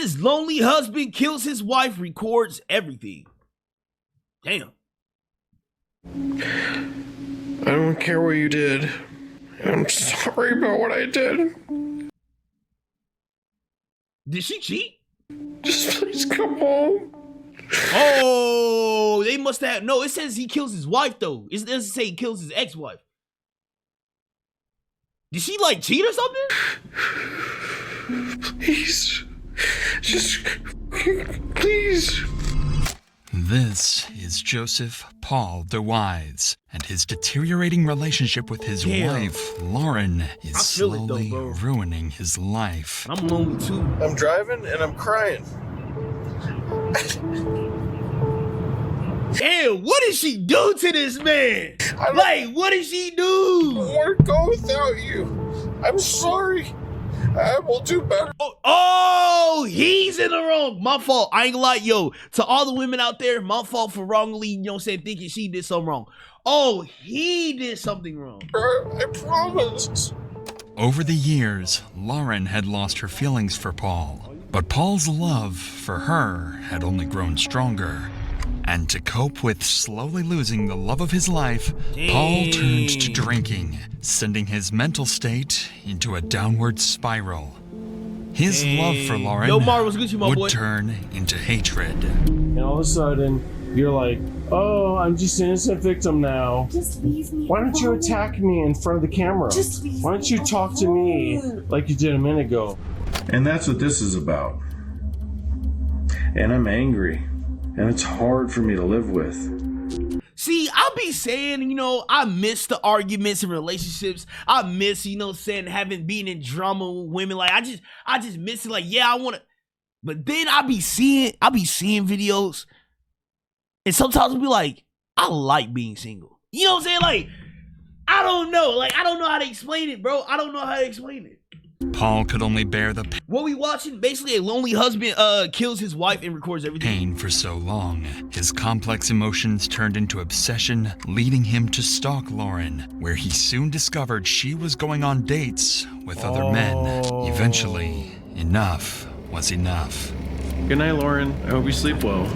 is lonely husband kills his wife, records everything. Damn. I don't care what you did. I'm sorry about what I did. Did she cheat? Just please come home. Oh, they must have. No, it says he kills his wife, though. It doesn't say he kills his ex-wife. Did she, like, cheat or something? Please. Just, please. This is Joseph Paul DeWise, and his deteriorating relationship with his wife, Lauren, is slowly ruining his life. I'm lonely, too. I'm driving and I'm crying. Damn, what did she do to this man? Like, what did she do? I don't want to go without you. I'm sorry. I will do better. Oh, he's in the wrong. My fault. I ain't gonna lie, yo. To all the women out there, my fault for wrongly, you know what I'm saying, thinking she did something wrong. Oh, he did something wrong. I promise. Over the years, Lauren had lost her feelings for Paul, but Paul's love for her had only grown stronger. And to cope with slowly losing the love of his life, Paul turned to drinking, sending his mental state into a downward spiral. His love for Lauren would turn into hatred. And all of a sudden, you're like, oh, I'm just an innocent victim now. Just leave me. Why don't you attack me in front of the camera? Just leave me. Why don't you talk to me like you did a minute ago? And that's what this is about. And I'm angry. And it's hard for me to live with. See, I'll be saying, you know, I miss the arguments and relationships. I miss, you know, saying been in drama with women. Like, I just miss it. Like, yeah, I want to. But then I be seeing videos. And sometimes I'll be like, I like being single. You know what I'm saying? Like, I don't know. Like, I don't know how to explain it, bro. I don't know how to explain it. Paul could only bear the what we watching? Basically, a lonely husband kills his wife and records everything. Pain for so long. His complex emotions turned into obsession, leading him to stalk Lauren, where he soon discovered she was going on dates with other men. Eventually, enough was enough. Good night, Lauren. I hope you sleep well.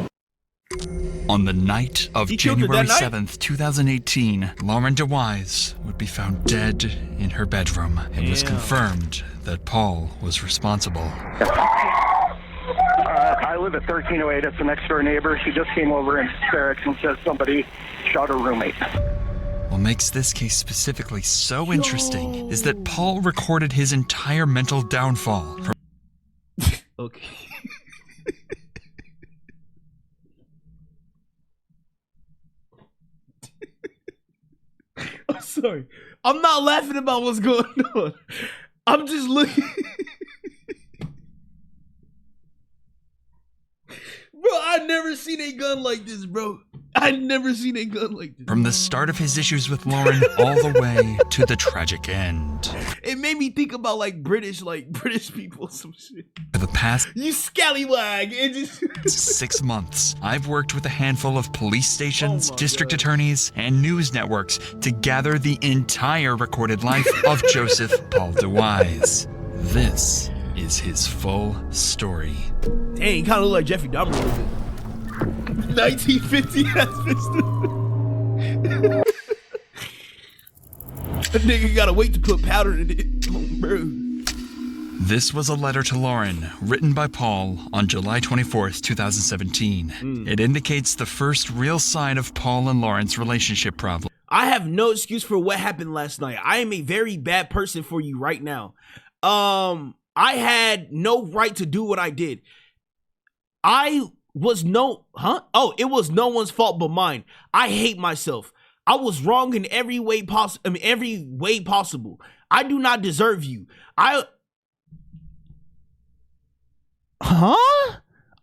On the night of January 7th, 2018, Lauren DeWise would be found dead in her bedroom. It was confirmed that Paul was responsible. I live at 1308. It's the next door neighbor. She just came over in hysterics and says somebody shot her roommate. What makes this case specifically so interesting is that Paul recorded his entire mental downfall. Okay. I'm sorry. I'm not laughing about what's going on. I'm just looking. Bro, I never seen a gun like this, bro. I never seen a gun like this. From the start of his issues with Lauren all the way to the tragic end. It made me think about like British people, some shit. For the past you scallywag. It just 6 months, I've worked with a handful of police stations, district attorneys, and news networks to gather the entire recorded life of Joseph Paul DeWise. This is his full story. Dang, kind of look like Jeffrey Dahmer a little bit. 1950 ass pistol. That nigga gotta wait to put powder in it. Oh, bro. This was a letter to Lauren, written by Paul on July 24th, 2017. It indicates the first real sign of Paul and Lauren's relationship problem. I have no excuse for what happened last night. I am a very bad person for you right now. I had no right to do what I did. It was no one's fault but mine. I hate myself. I was wrong in every way possible. I do not deserve you. I'm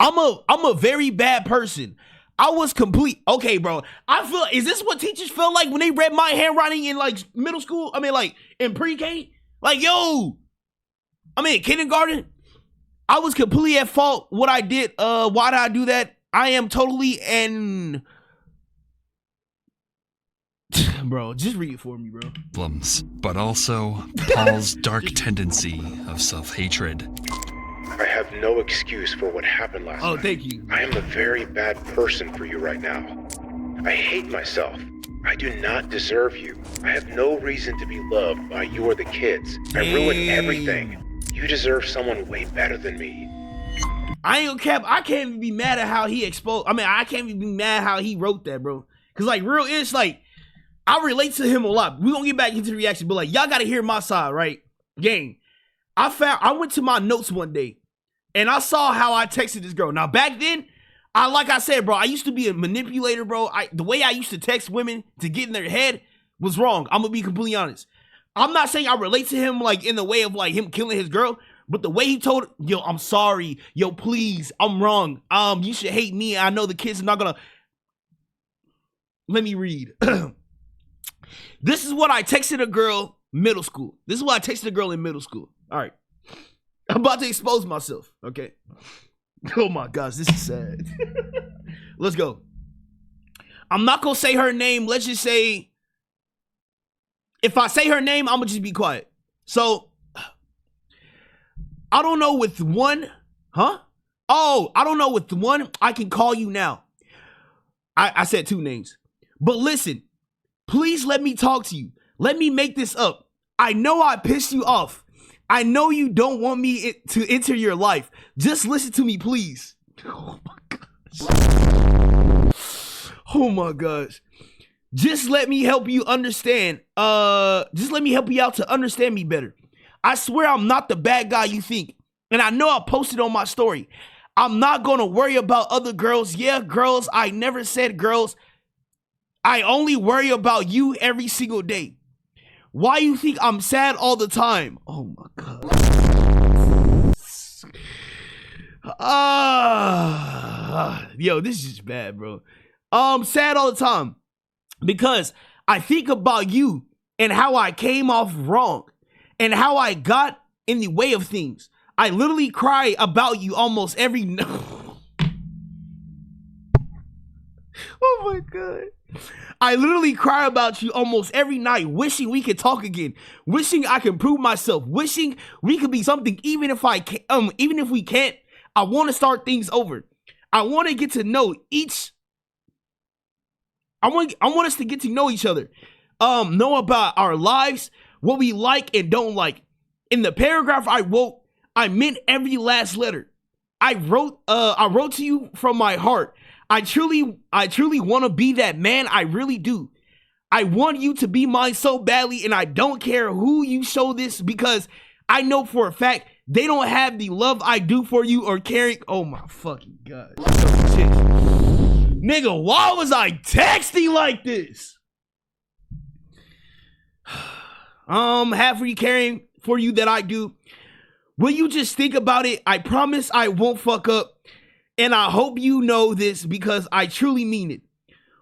a very bad person. I was complete. Okay, bro. Is this what teachers felt like when they read my handwriting in like middle school? I mean, like in pre-K? Like, kindergarten. I was completely at fault what I did. Why did I do that? I am totally bro, just read it for me, bro. But also Paul's dark tendency of self-hatred. I have no excuse for what happened last night. Oh, thank you. I am a very bad person for you right now. I hate myself. I do not deserve you. I have no reason to be loved by you or the kids. I ruined everything. You deserve someone way better than me. I ain't gonna cap. I can't even be mad at how he exposed. I mean, I can't even be mad how he wrote that, bro. Cause like real, it's like I relate to him a lot. We gonna get back into the reaction, but like y'all gotta hear my side, right? Gang. I went to my notes one day and I saw how I texted this girl. Now back then, like I said, bro, I used to be a manipulator, bro. The way I used to text women to get in their head was wrong. I'm gonna be completely honest. I'm not saying I relate to him like in the way of like him killing his girl, but the way he told, yo, I'm sorry, yo, please, I'm wrong. You should hate me. I know the kids are not gonna. Let me read. This is what I texted a girl middle school. This is what I texted a girl in middle school. All right, I'm about to expose myself. Okay. Oh my gosh, this is sad. Let's go. I'm not gonna say her name. Let's just say, if I say her name, I'm gonna just be quiet. So, I don't know with one, huh? Oh, I don't know with one. I can call you now. I said two names. But listen, please let me talk to you. Let me make this up. I know I pissed you off. I know you don't want me to enter your life. Just listen to me, please. Oh my gosh. Oh my gosh. Just let me help you understand. Just let me help you out to understand me better. I swear I'm not the bad guy you think. And I know I posted on my story. I'm not going to worry about other girls. Yeah, girls. I never said girls. I only worry about you every single day. Why you think I'm sad all the time? Oh my God. Yo, this is just bad, bro. I'm sad all the time because I think about you and how I came off wrong and how I got in the way of things. I literally cry about you almost every night. Oh my God. I literally cry about you almost every night, wishing we could talk again, wishing I can prove myself, wishing we could be something. Even if we can't, I want to start things over. I want to get to know each. I want us to get to know each other, know about our lives, what we like and don't like. In the paragraph I wrote, I meant every last letter. I wrote to you from my heart. I truly want to be that man. I really do. I want you to be mine so badly, and I don't care who you show this because I know for a fact they don't have the love I do for you or caring. Oh my fucking God. Nigga, why was I texting like this? Half for you caring for you that I do. Will you just think about it? I promise I won't fuck up. And I hope you know this because I truly mean it.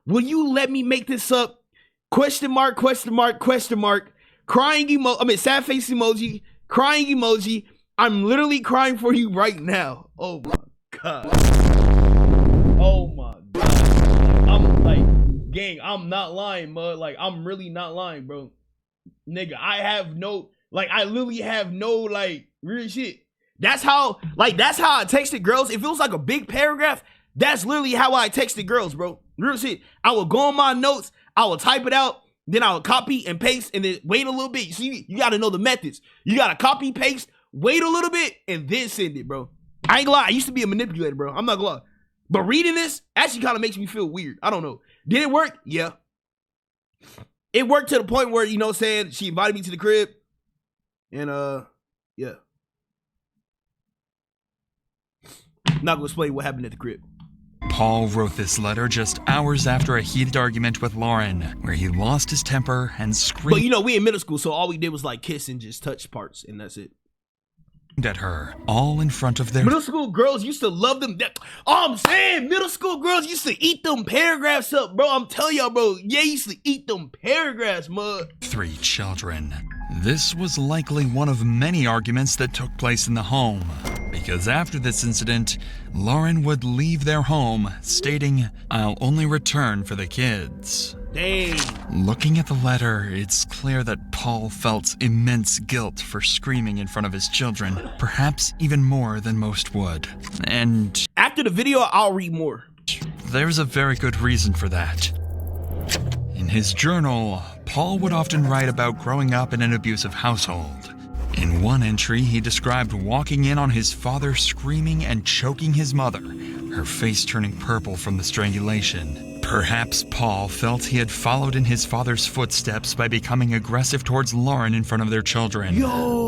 Will you let me make this up? Question mark, question mark, question mark. Crying emoji. I mean, sad face emoji. Crying emoji. I'm literally crying for you right now. Oh my God. Oh my God. I'm like, gang, I'm not lying, mud. Like, I'm really not lying, bro. Nigga, I literally have no, like, real shit. That's how I texted girls. If it was like a big paragraph, that's literally how I texted girls, bro. Real shit. I would go on my notes, I would type it out, then I would copy and paste, and then wait a little bit. You see, you gotta know the methods. You gotta copy, paste, wait a little bit, and then send it, bro. I ain't gonna lie, I used to be a manipulator, bro. I'm not gonna lie. But reading this actually kind of makes me feel weird. I don't know. Did it work? Yeah. It worked to the point where, you know what I'm saying, she invited me to the crib. And yeah. Not gonna explain what happened at the crib. Paul wrote this letter just hours after a heated argument with Lauren, where he lost his temper and screamed. But you know, we in middle school, so all we did was like kiss and just touch parts, and that's it. At her, all in front of their middle school girls used to love them. I'm saying middle school girls used to eat them paragraphs up, bro. I'm telling y'all, bro. Yeah, used to eat them paragraphs, mud. 3 children. This was likely one of many arguments that took place in the home, because after this incident, Lauren would leave their home, stating, "I'll only return for the kids." Dang. Looking at the letter, it's clear that Paul felt immense guilt for screaming in front of his children, perhaps even more than most would. And After the video, I'll read more. there's a very good reason for that. In his journal, Paul would often write about growing up in an abusive household. In one entry, he described walking in on his father screaming and choking his mother, her face turning purple from the strangulation. Perhaps Paul felt he had followed in his father's footsteps by becoming aggressive towards Lauren in front of their children.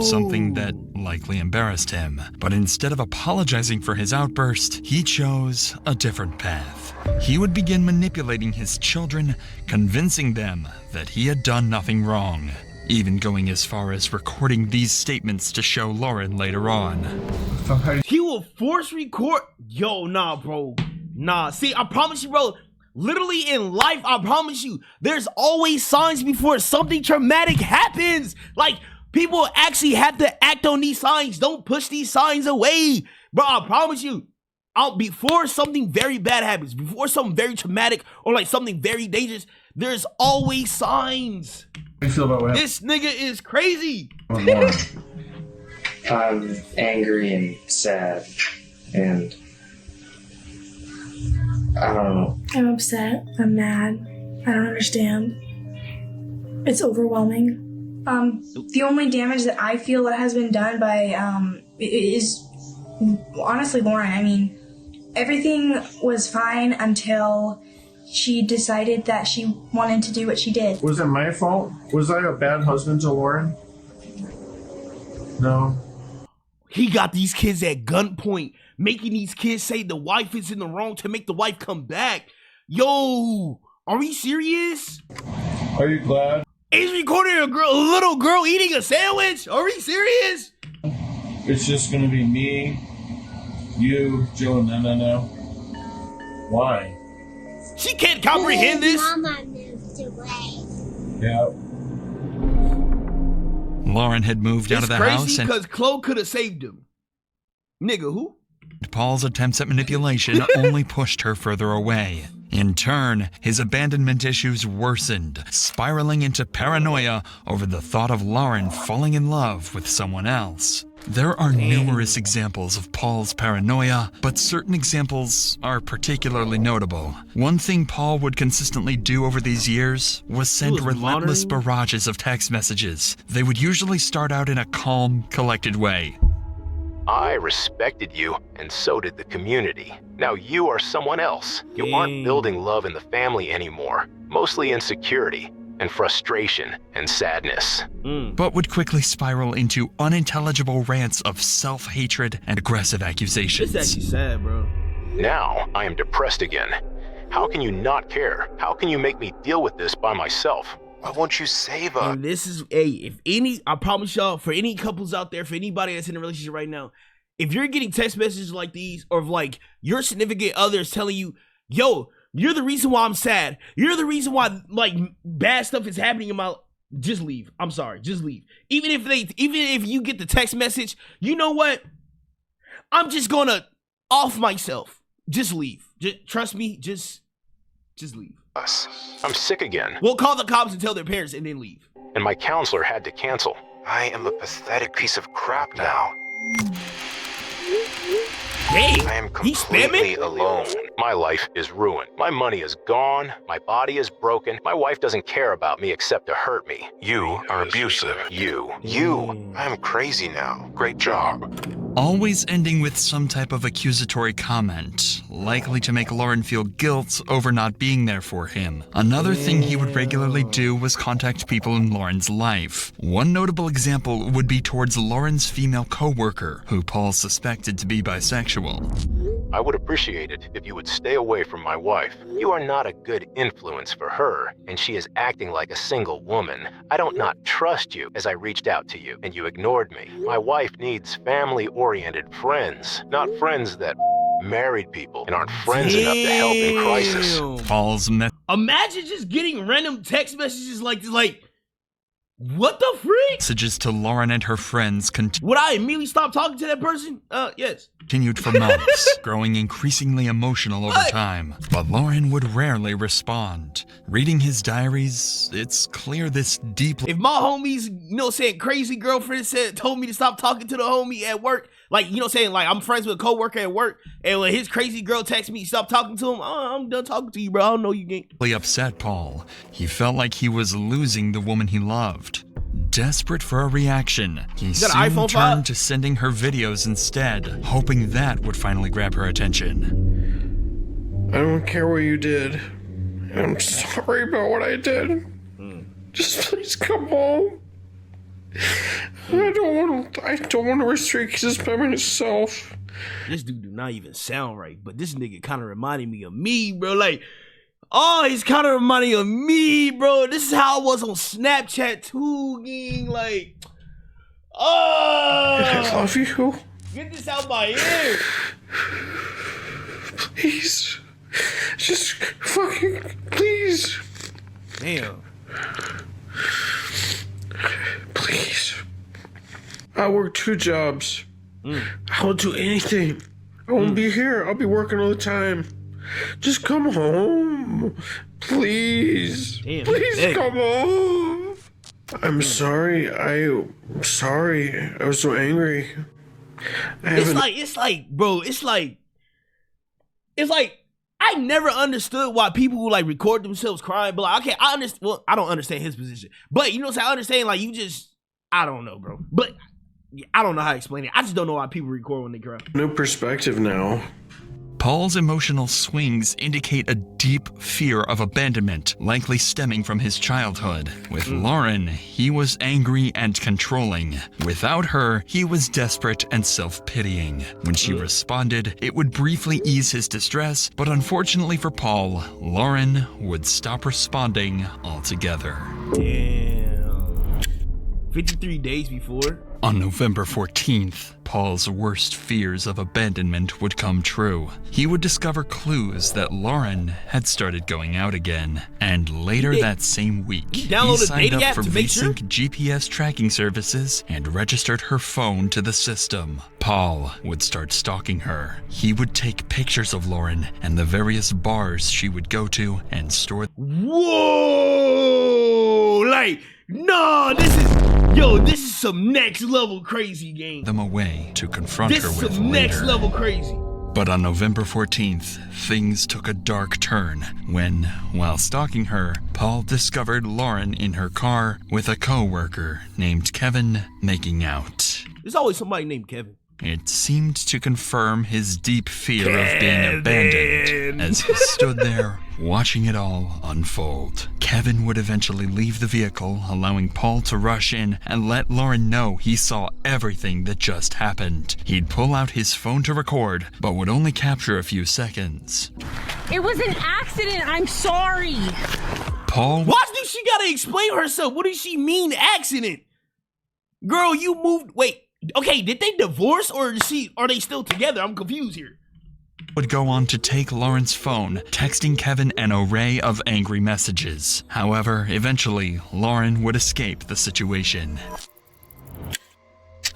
Something that likely embarrassed him. But instead of apologizing for his outburst, he chose a different path. He would begin manipulating his children, convincing them that he had done nothing wrong, even going as far as recording these statements to show Lauren later on. He will force record. Yo, nah, bro. Nah. See, I promise you, bro. Literally in life, I promise you, there's always signs before something traumatic happens. Like, people actually have to act on these signs. Don't push these signs away. Bro, I promise you, before something very bad happens, before something very traumatic or like something very dangerous, there's always signs. How do you feel about what This nigga is crazy. happened? I'm angry and sad, and I don't know. I'm upset. I'm mad. I don't understand. It's overwhelming. The only damage that I feel that has been done by is honestly Lauren. I mean, everything was fine until she decided that she wanted to do what she did. Was it my fault? Was I a bad husband to Lauren? No. He got these kids at gunpoint, making these kids say the wife is in the wrong to make the wife come back. Yo, are we serious? Are you glad? He's recording a little girl eating a sandwich. Are we serious? It's just gonna be me, you, Joe, and no. Why? She can't comprehend this. Mama moved away. Yeah. Lauren had moved out of the house Crazy and because Chloe could have saved him. Nigga, who? Paul's attempts at manipulation only pushed her further away. In turn, his abandonment issues worsened, spiraling into paranoia over the thought of Lauren falling in love with someone else. There are numerous examples of Paul's paranoia, but certain examples are particularly notable. One thing Paul would consistently do over these years was send relentless barrages of text messages. They would usually start out in a calm, collected way. I respected you, and so did the community. Now you are someone else. You aren't building love in the family anymore. Mostly insecurity and frustration and sadness. But would quickly spiral into unintelligible rants of self-hatred and aggressive accusations. It's actually sad, bro. Now I am depressed again. How can you not care? How can you make me deal with this by myself? Why won't you save us? And this is, if any, I promise y'all, for any couples out there, for anybody that's in a relationship right now, if you're getting text messages like these, or if like your significant other is telling you, yo, you're the reason why I'm sad, you're the reason why like bad stuff is happening in my, just leave. I'm sorry, just leave. Even if you get the text message, you know what? I'm just gonna off myself. Just leave. Just trust me. Just leave. I'm sick again. We'll call the cops and tell their parents and then leave. And my counselor had to cancel. I am a pathetic piece of crap now. Dang, I am he's completely spamming? alone. My life is ruined. My money is gone. My body is broken. My wife doesn't care about me except to hurt me. You are abusive. You. I'm crazy now. Great job. Always ending with some type of accusatory comment, likely to make Lauren feel guilt over not being there for him. Another thing he would regularly do was contact people in Lauren's life. One notable example would be towards Lauren's female co-worker, who Paul suspected to be bisexual. I would appreciate it if you would stay away from my wife. You are not a good influence for her, and she is acting like a single woman. I don't not trust you as I reached out to you, and you ignored me. My wife needs family-oriented friends, not friends that married people and aren't friends enough to help in crisis. Paul's Imagine just getting random text messages like this, like, What the freak? Messages to Lauren and her friends Would I immediately stop talking to that person? Yes. Continued for months, growing increasingly emotional over time. But Lauren would rarely respond. Reading his diaries, it's clear this deeply... If my homies, saying crazy girlfriend told me to stop talking to the homie at work, like, like I'm friends with a coworker at work, and when his crazy girl texts me, stop talking to him, I'm done talking to you, bro. I don't know you ain't. Upset Paul. He felt like he was losing the woman he loved. Desperate for a reaction, he soon turned to sending her videos instead, hoping that would finally grab her attention. I don't care what you did. I'm sorry about what I did. Just please come home. I don't want to restrict this by myself. This dude do not even sound right, but this nigga kind of reminded me of me, bro. Like, he's kind of reminding of me, bro. This is how I was on Snapchat too, gang. Like, I love you. Get this out my ear. Please. Just fucking please. Damn. Please. I work 2 jobs. I'll do anything. I won't be here. I'll be working all the time. Just come home. Please. Damn, please come home. I'm sorry. I'm sorry. I was so angry. It's like I never understood why people would like record themselves crying, but like, okay, I understand. Well, I don't understand his position, but you know what I'm saying? I understand, like, I don't know, bro. But I don't know how to explain it. I just don't know why people record when they cry. No perspective now. Paul's emotional swings indicate a deep fear of abandonment, likely stemming from his childhood. With Lauren, he was angry and controlling. Without her, he was desperate and self-pitying. When she responded, it would briefly ease his distress, but unfortunately for Paul, Lauren would stop responding altogether. Damn. 53 days before. On November 14th, Paul's worst fears of abandonment would come true. He would discover clues that Lauren had started going out again. And later that same week, he signed up for VSync GPS tracking services and registered her phone to the system. Paul would start stalking her. He would take pictures of Lauren and the various bars she would go to and store. Whoa! Like, no, this is some next level crazy game. Them away to confront her with later. This is some next level crazy. But on November 14th, things took a dark turn when, while stalking her, Paul discovered Lauren in her car with a co-worker named Kevin making out. There's always somebody named Kevin. It seemed to confirm his deep fear of being abandoned as he stood there watching it all unfold. Kevin would eventually leave the vehicle, allowing Paul to rush in and let Lauren know he saw everything that just happened. He'd pull out his phone to record, but would only capture a few seconds. It was an accident, I'm sorry. Paul... Why do she gotta explain herself? What does she mean, accident? Girl, you moved... Wait. Okay, did they divorce or are they still together? I'm confused here. Would go on to take Lauren's phone, texting Kevin an array of angry messages. However, eventually, Lauren would escape the situation.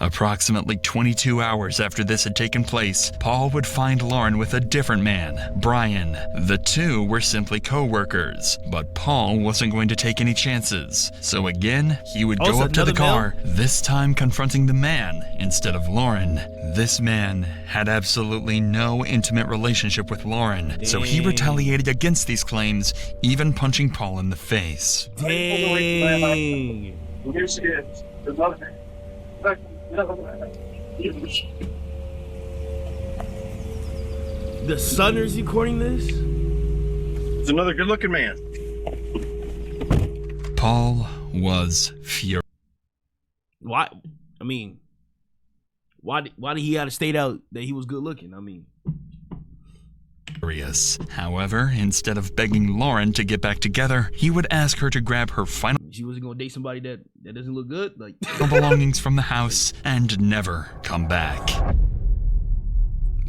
Approximately 22 hours after this had taken place, Paul would find Lauren with a different man, Brian. The two were simply co-workers, but Paul wasn't going to take any chances. So again, he would go up to the car, this time confronting the man instead of Lauren. This man had absolutely no intimate relationship with Lauren, so he retaliated against these claims, even punching Paul in the face. Dang. Here she is. The son is recording this? It's another good-looking man. Paul was furious. Why? I mean, why did he have to state out that he was good looking? I mean, however, instead of begging Lauren to get back together, he would ask her to grab her final... She wasn't gonna date somebody that doesn't look good? Like... belongings from the house and never come back.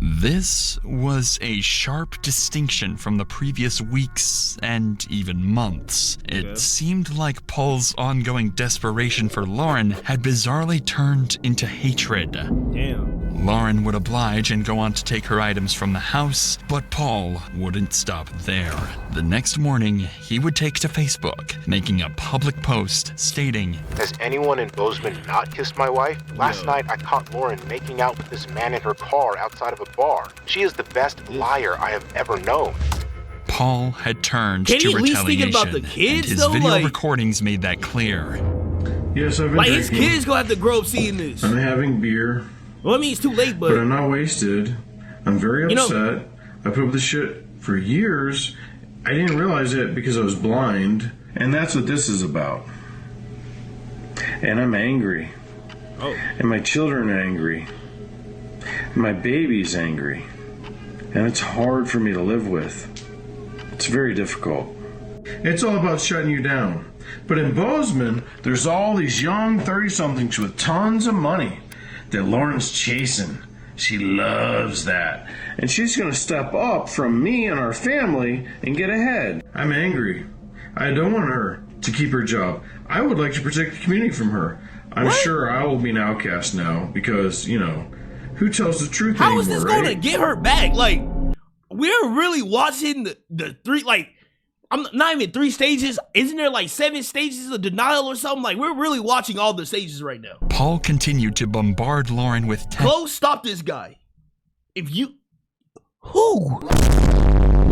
This was a sharp distinction from the previous weeks and even months. It seemed like Paul's ongoing desperation for Lauren had bizarrely turned into hatred. Damn. Lauren would oblige and go on to take her items from the house, but Paul wouldn't stop there. The next morning, he would take to Facebook, making a public post stating, "Has anyone in Bozeman not kissed my wife? Last night I caught Lauren making out with this man in her car outside of a bar. She is the best liar I have ever known." Paul had turned Can to he at least think retaliation, about the kids, and his though? video Like- recordings made that clear. Yes, I've been Like, his drinking. kids gonna have to grow up seeing this. I'm having beer, Well, I mean, it's too late, but but I'm not wasted. I'm very You know- upset. I put up with this shit for years. I didn't realize it because I was blind. And that's what this is about. And I'm angry. Oh. And my children are angry. And my baby's angry. And it's hard for me to live with. It's very difficult. It's all about shutting you down. But in Bozeman, there's all these young 30-somethings with tons of money that Lauren's chasing. She loves that. And she's going to step up from me and our family and get ahead. I'm angry. I don't want her to keep her job. I would like to protect the community from her. I'm sure I will be an outcast now because, you know, who tells the truth how anymore, is this right? gonna get her back? Like, we're really watching the three, like, I'm not even 3 stages. Isn't there like 7 stages of denial or something? Like, we're really watching all the stages right now. Paul continued to bombard Lauren with Chloe, stop this guy. If you, who?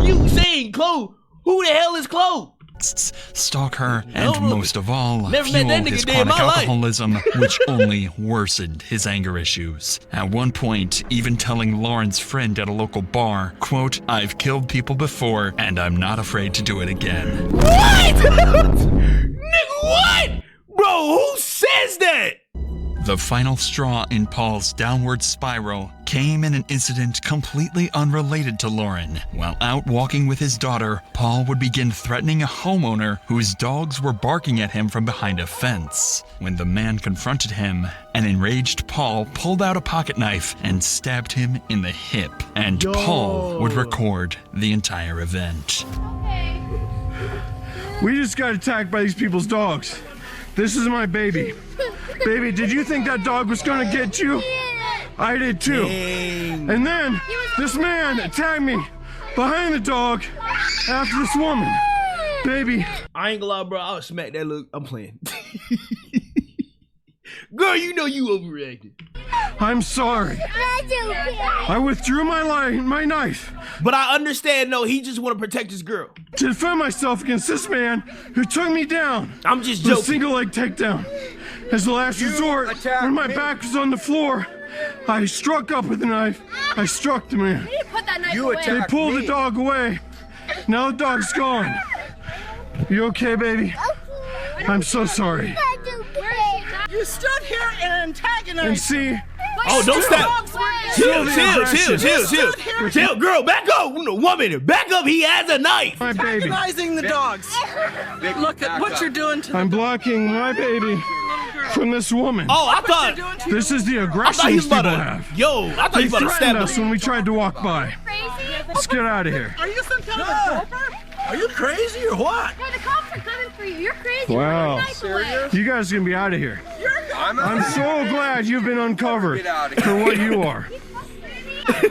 You saying Chloe? Who the hell is Chloe? texts, stalk her, and No. most of all, Never met fuel that nigga his day in chronic my life. alcoholism, which only worsened his anger issues. At one point, even telling Lauren's friend at a local bar, quote, "I've killed people before, and I'm not afraid to do it again." What? Nigga, what? Bro, who says that? The final straw in Paul's downward spiral came in an incident completely unrelated to Lauren. While out walking with his daughter, Paul would begin threatening a homeowner whose dogs were barking at him from behind a fence. When the man confronted him, an enraged Paul pulled out a pocket knife and stabbed him in the hip. And Paul would record the entire event. We just got attacked by these people's dogs. This is my baby. Baby, did you think that dog was gonna get you? I did too. Dang. And then this man attacked me behind the dog after this woman. Baby. I ain't gonna lie, bro. I'll smack that look. I'm playing. Girl, you know you overreacted. I'm sorry. I withdrew my knife. But I understand, no, he just want to protect his girl. To defend myself against this man who took me down. I'm just with a joking. single leg takedown. As the last resort, when my back was on the floor, I struck up with the knife. I struck the man. They pulled the dog away. Now the dog's gone. You okay, baby? I'm so sorry. You stood here and antagonized. And see, Oh, don't stop. Chill, girl, back up. No, woman, back up. He has a knife. my baby. Antagonizing the dogs. Look at what you're doing to I'm blocking my baby from this woman. Oh, I thought. This is the I aggression thought he these was about people to. have. Yo, I thought They he was about to stab threatened us us. when we tried to walk by. Let's get out of here. Are you some kind of a doper? Are you crazy or what? No, the cops are coming for you. You're crazy. Wow. Serious? You guys are gonna be out of here. I'm so here. glad you've been uncovered Get out of for what you are.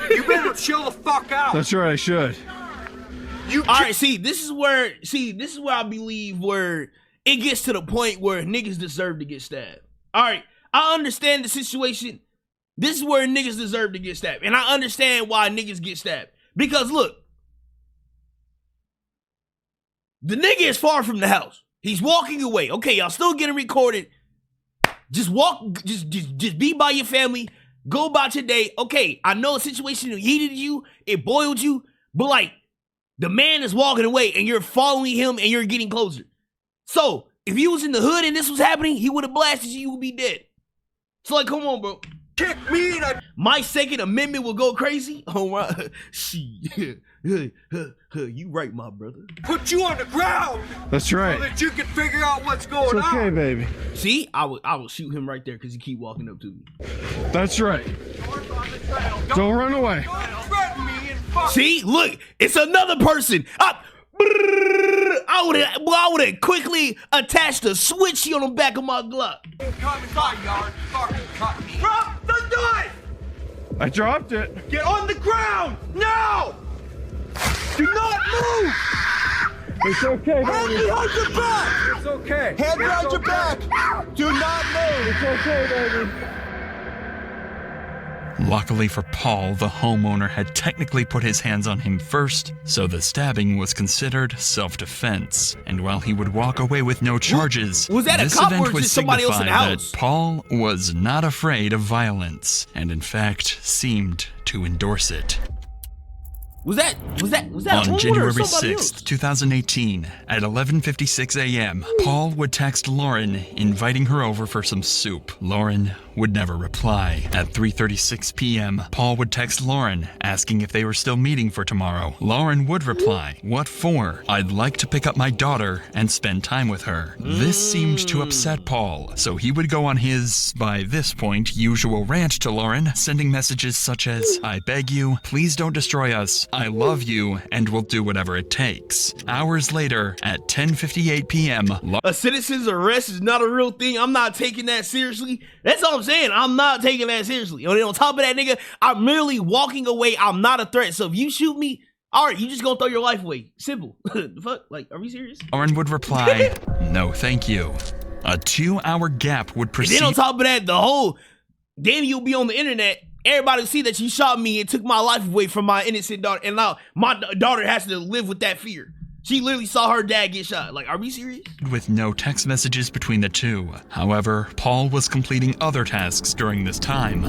You better chill the fuck out. That's right, I should. All right, this is where I believe where it gets to the point where niggas deserve to get stabbed. All right, I understand the situation. This is where niggas deserve to get stabbed, and I understand why niggas get stabbed. Because look, the nigga is far from the house. He's walking away. Okay, y'all still getting recorded. Just walk. Just be by your family. Go about your day. Okay, I know a situation heated you. It boiled you. But like, the man is walking away and you're following him and you're getting closer. So, if he was in the hood and this was happening, he would have blasted you. You would be dead. So like, come on, bro. kick me and I... My Second Amendment will go crazy. Oh my, shit. You right, my brother. Put you on the ground. That's right. So that you can figure out what's going It's okay, on. baby. See, I will shoot him right there because he keep walking up to me. That's right. Don't run away. Don't threaten me and fuck. See, look, it's another person. I would have quickly attached a switchy on the back of my Glock. Come in my yard, fucking cut me. Drop the knife. I dropped it. Get on the ground now. Do not move. It's okay, Hand baby. behind your back. It's okay. Hand behind your back. Do not move. It's okay, baby. Luckily for Paul, the homeowner had technically put his hands on him first, so the stabbing was considered self-defense. And while he would walk away with no charges, Was that a this cop event or would just somebody else in signify the that house? Paul was not afraid of violence, and in fact seemed to endorse it. Was that On Homeowner January or somebody 6th, else? 2018, at 11:56 a.m., Paul would text Lauren, inviting her over for some soup. Lauren would never reply. At 3:36 p.m., Paul would text Lauren, asking if they were still meeting for tomorrow. Lauren would reply, "What for? I'd like to pick up my daughter and spend time with her." This seemed to upset Paul, so he would go on his, by this point, usual rant to Lauren, sending messages such as, "I beg you, please don't destroy us. I love you, and will do whatever it takes." Hours later, at 10:58 p.m., A citizen's arrest is not a real thing. I'm not taking that seriously. That's all I'm saying. I'm not taking that seriously. And on top of that, nigga, I'm merely walking away. I'm not a threat. So if you shoot me, all right, you just gonna throw your life away. Simple. The fuck? Like, are we serious? Lauren would reply, "No, thank you." A 2-hour gap would And proceed. then on top of that, the whole, then you'll be on the internet. Everybody will see that you shot me and took my life away from my innocent daughter. And now my daughter has to live with that fear. She literally saw her dad get shot. Like, are we serious? With no text messages between the two. However, Paul was completing other tasks during this time.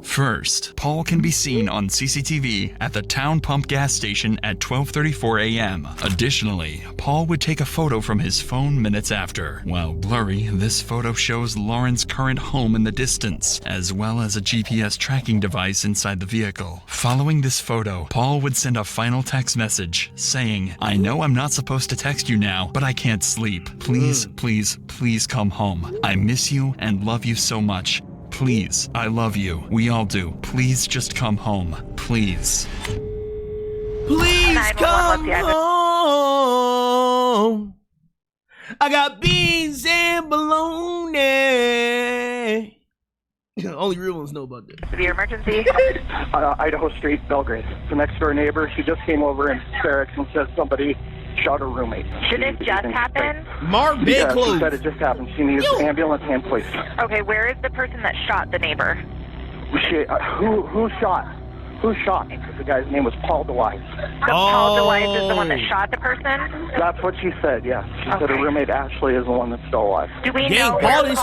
First, Paul can be seen on CCTV at the town pump gas station at 12:34 a.m. Additionally, Paul would take a photo from his phone minutes after. While blurry, this photo shows Lauren's current home in the distance, as well as a GPS tracking device inside the vehicle. Following this photo, Paul would send a final text message saying, "I know I'm not supposed to text you now, but I can't sleep. Please, please, please come home. I miss you and love you so much. Please, I love you. We all do. Please just come home. Please." Please come home. I got beans and bologna. Only real ones know about that. Severe emergency. Idaho Street, Belgrade. The next door neighbor, she just came over in barracks and said somebody shot her roommate. Did this just happen? Mark Yeah, Bedclothes. she said it just happened. She needs ambulance and police. Okay, where is the person that shot the neighbor? Who shot? Who shot? The guy's name was Paul DeWise. So Paul DeWise is the one that shot the person? That's what she said, yes. She said her roommate Ashley is the one that's still alive. Do we know where Paul is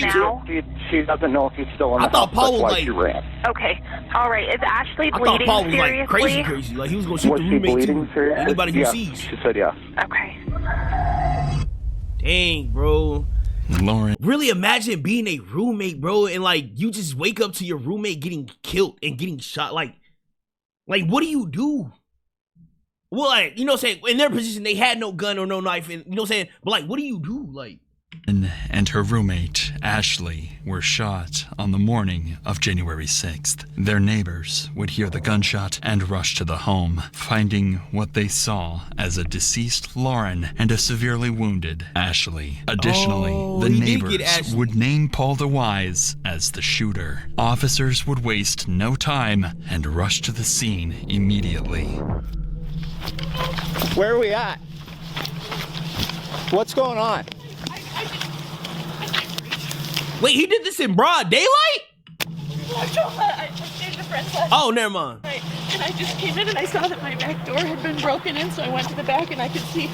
now? She doesn't know if he's still in the house. thought Paul That's was why like- she ran. Okay, all right. Is Ashley I bleeding thought Paul was seriously? like crazy. Like he was gonna shoot Was the she roommate bleeding too. seriously? Anybody who Yes, sees. she said yes. Okay. Dang, bro. Lauren. Really imagine being a roommate, bro, and like you just wake up to your roommate getting killed and getting shot. Like what do you do? Well, like, you know what I'm saying? In their position, they had no gun or no knife, and you know what I'm saying? But like, what do you do? Like, And her roommate, Ashley, were shot on the morning of January 6th. Their neighbors would hear the gunshot and rush to the home, finding what they saw as a deceased Lauren and a severely wounded Ashley. Additionally, the he did get neighbors Ashley. would name Paul DeWise as the shooter. Officers would waste no time and rush to the scene immediately. Where are we at? What's going on? wait, he did this in broad daylight? I saved the princess. Oh, never mind. Right. and I just came in and I saw that my back door had been broken in, so I went to the back and I could see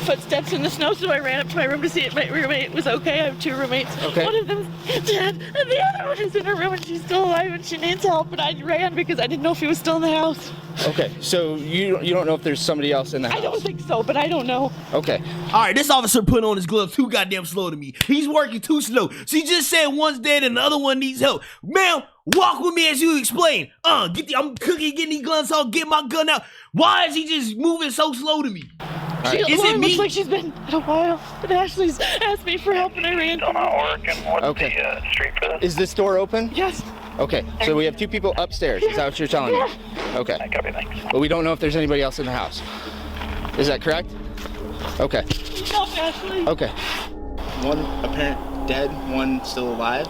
footsteps in the snow, so I ran up to my room to see if my roommate was okay. I have 2 roommates. Okay. One of them's dead, and the other one is in her room and she's still alive and she needs help, but I ran because I didn't know if he was still in the house. Okay, so you don't know if there's somebody else in the house? I don't think so, but I don't know. Okay. All right, this officer put on his gloves too goddamn slow to me. He's working too slow. She just said one's dead and the other one needs help. Ma'am, walk with me as you explain. I'm cooking, getting these guns on, get my gun out. Why is he just moving so slow to me? Right. Is it me? Looks like she's been in a while, but Ashley's asked me for help and I ran. Okay. Is this door open? Yes. Okay, so we have 2 people upstairs. Is that what you're telling me? Okay. But we don't know if there's anybody else in the house. Is that correct? Okay. Help, Ashley. Okay. One apparent dead, one still alive.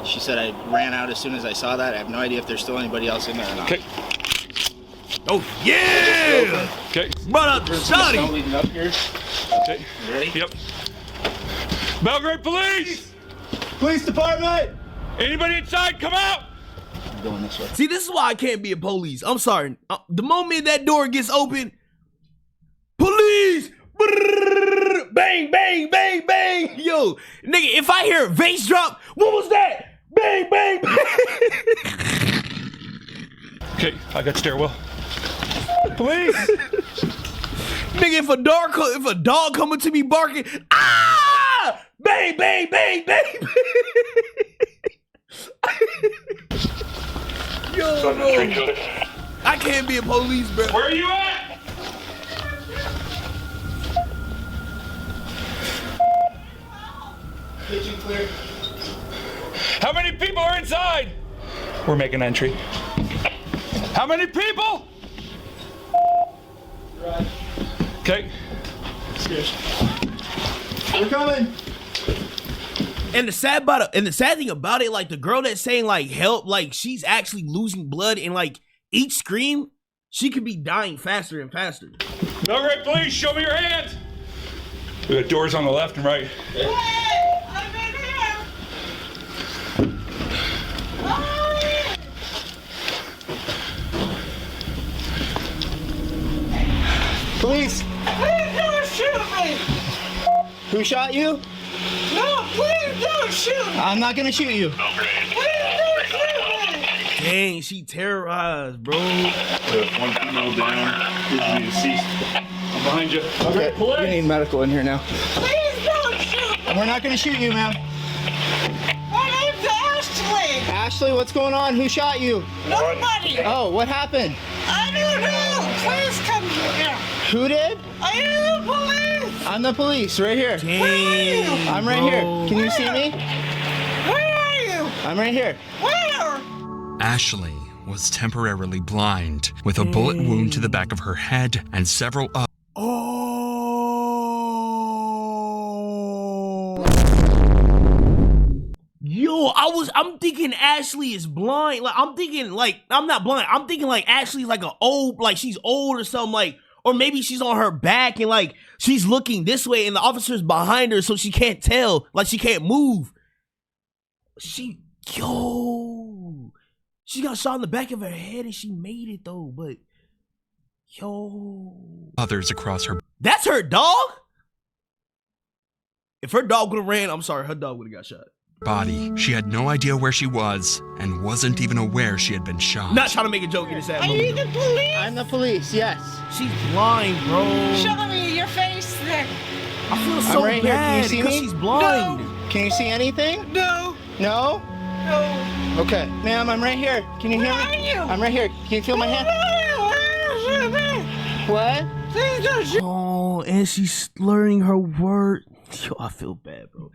She said I ran out as soon as I saw that. I have no idea if there's still anybody else in there or not. Okay. Oh, yeah! Okay. Run up, Johnny! Up here. Okay. You ready? Yep. Belgrade Police! Police Department! Anybody inside, come out! I'm going this way. See, this is why I can't be a police. I'm sorry. The moment that door gets open, police! Brrr, bang, bang, bang, bang! Yo, nigga, if I hear a vase drop, what was that? Bang, bang, bang! Okay, I got stairwell. Police! Nigga, if a dog coming to me barking, ah! Bang, bang, bang, bang, bang! Yo, bro. I can't be a police, bro. Where are you at? Kitchen clear. How many people are inside? We're making entry. How many people? Right. Okay. Stairs. We're coming. And the sad thing about it, like the girl that's saying like help, like she's actually losing blood, and like each scream, she could be dying faster and faster. Belgrade Police, show me your hands. We got doors on the left and right. Hey, I'm in here. Police! Please don't shoot me! Who shot you? No, please don't shoot me! I'm not gonna shoot you. Please don't shoot me! Dang, she terrorized, bro. One female down. Is deceased. I'm behind you. Okay, we need medical in here now. Please don't shoot me! We're not gonna shoot you, ma'am. My name's Ashley! Ashley, what's going on? Who shot you? Nobody! Oh, what happened? I don't know! Please come here! Who did? Are you the police? I'm the police, right here. Dang, Where are you? I'm right here. Can you see me? Where are you? I'm right here. Where? Ashley was temporarily blind, with a bullet wound to the back of her head and several other. Yo, I'm thinking Ashley is blind. Like, I'm thinking, like, I'm not blind. I'm thinking, like, Ashley's like she's old or something, like, or maybe she's on her back and, like, she's looking this way and the officer's behind her so she can't tell. Like, she can't move. She got shot in the back of her head and she made it, though, but, Others across her. That's her dog? If her dog would have ran, I'm sorry, her dog would have got shot. Body. She had no idea where she was and wasn't even aware she had been shot. Not trying to make a joke in this sad Are moment. you the police? I'm the police, yes. She's blind, bro. Show me your face then. I feel so I'm right here. Can bad you see because me? she's blind. No. Can you see anything? No. No? No. Okay. Ma'am, I'm right here. Can you hear me? Where are you? I'm right here. Can you feel my hand? What? Please don't shoot. Oh, and she's slurring her word. Yo, I feel bad, bro.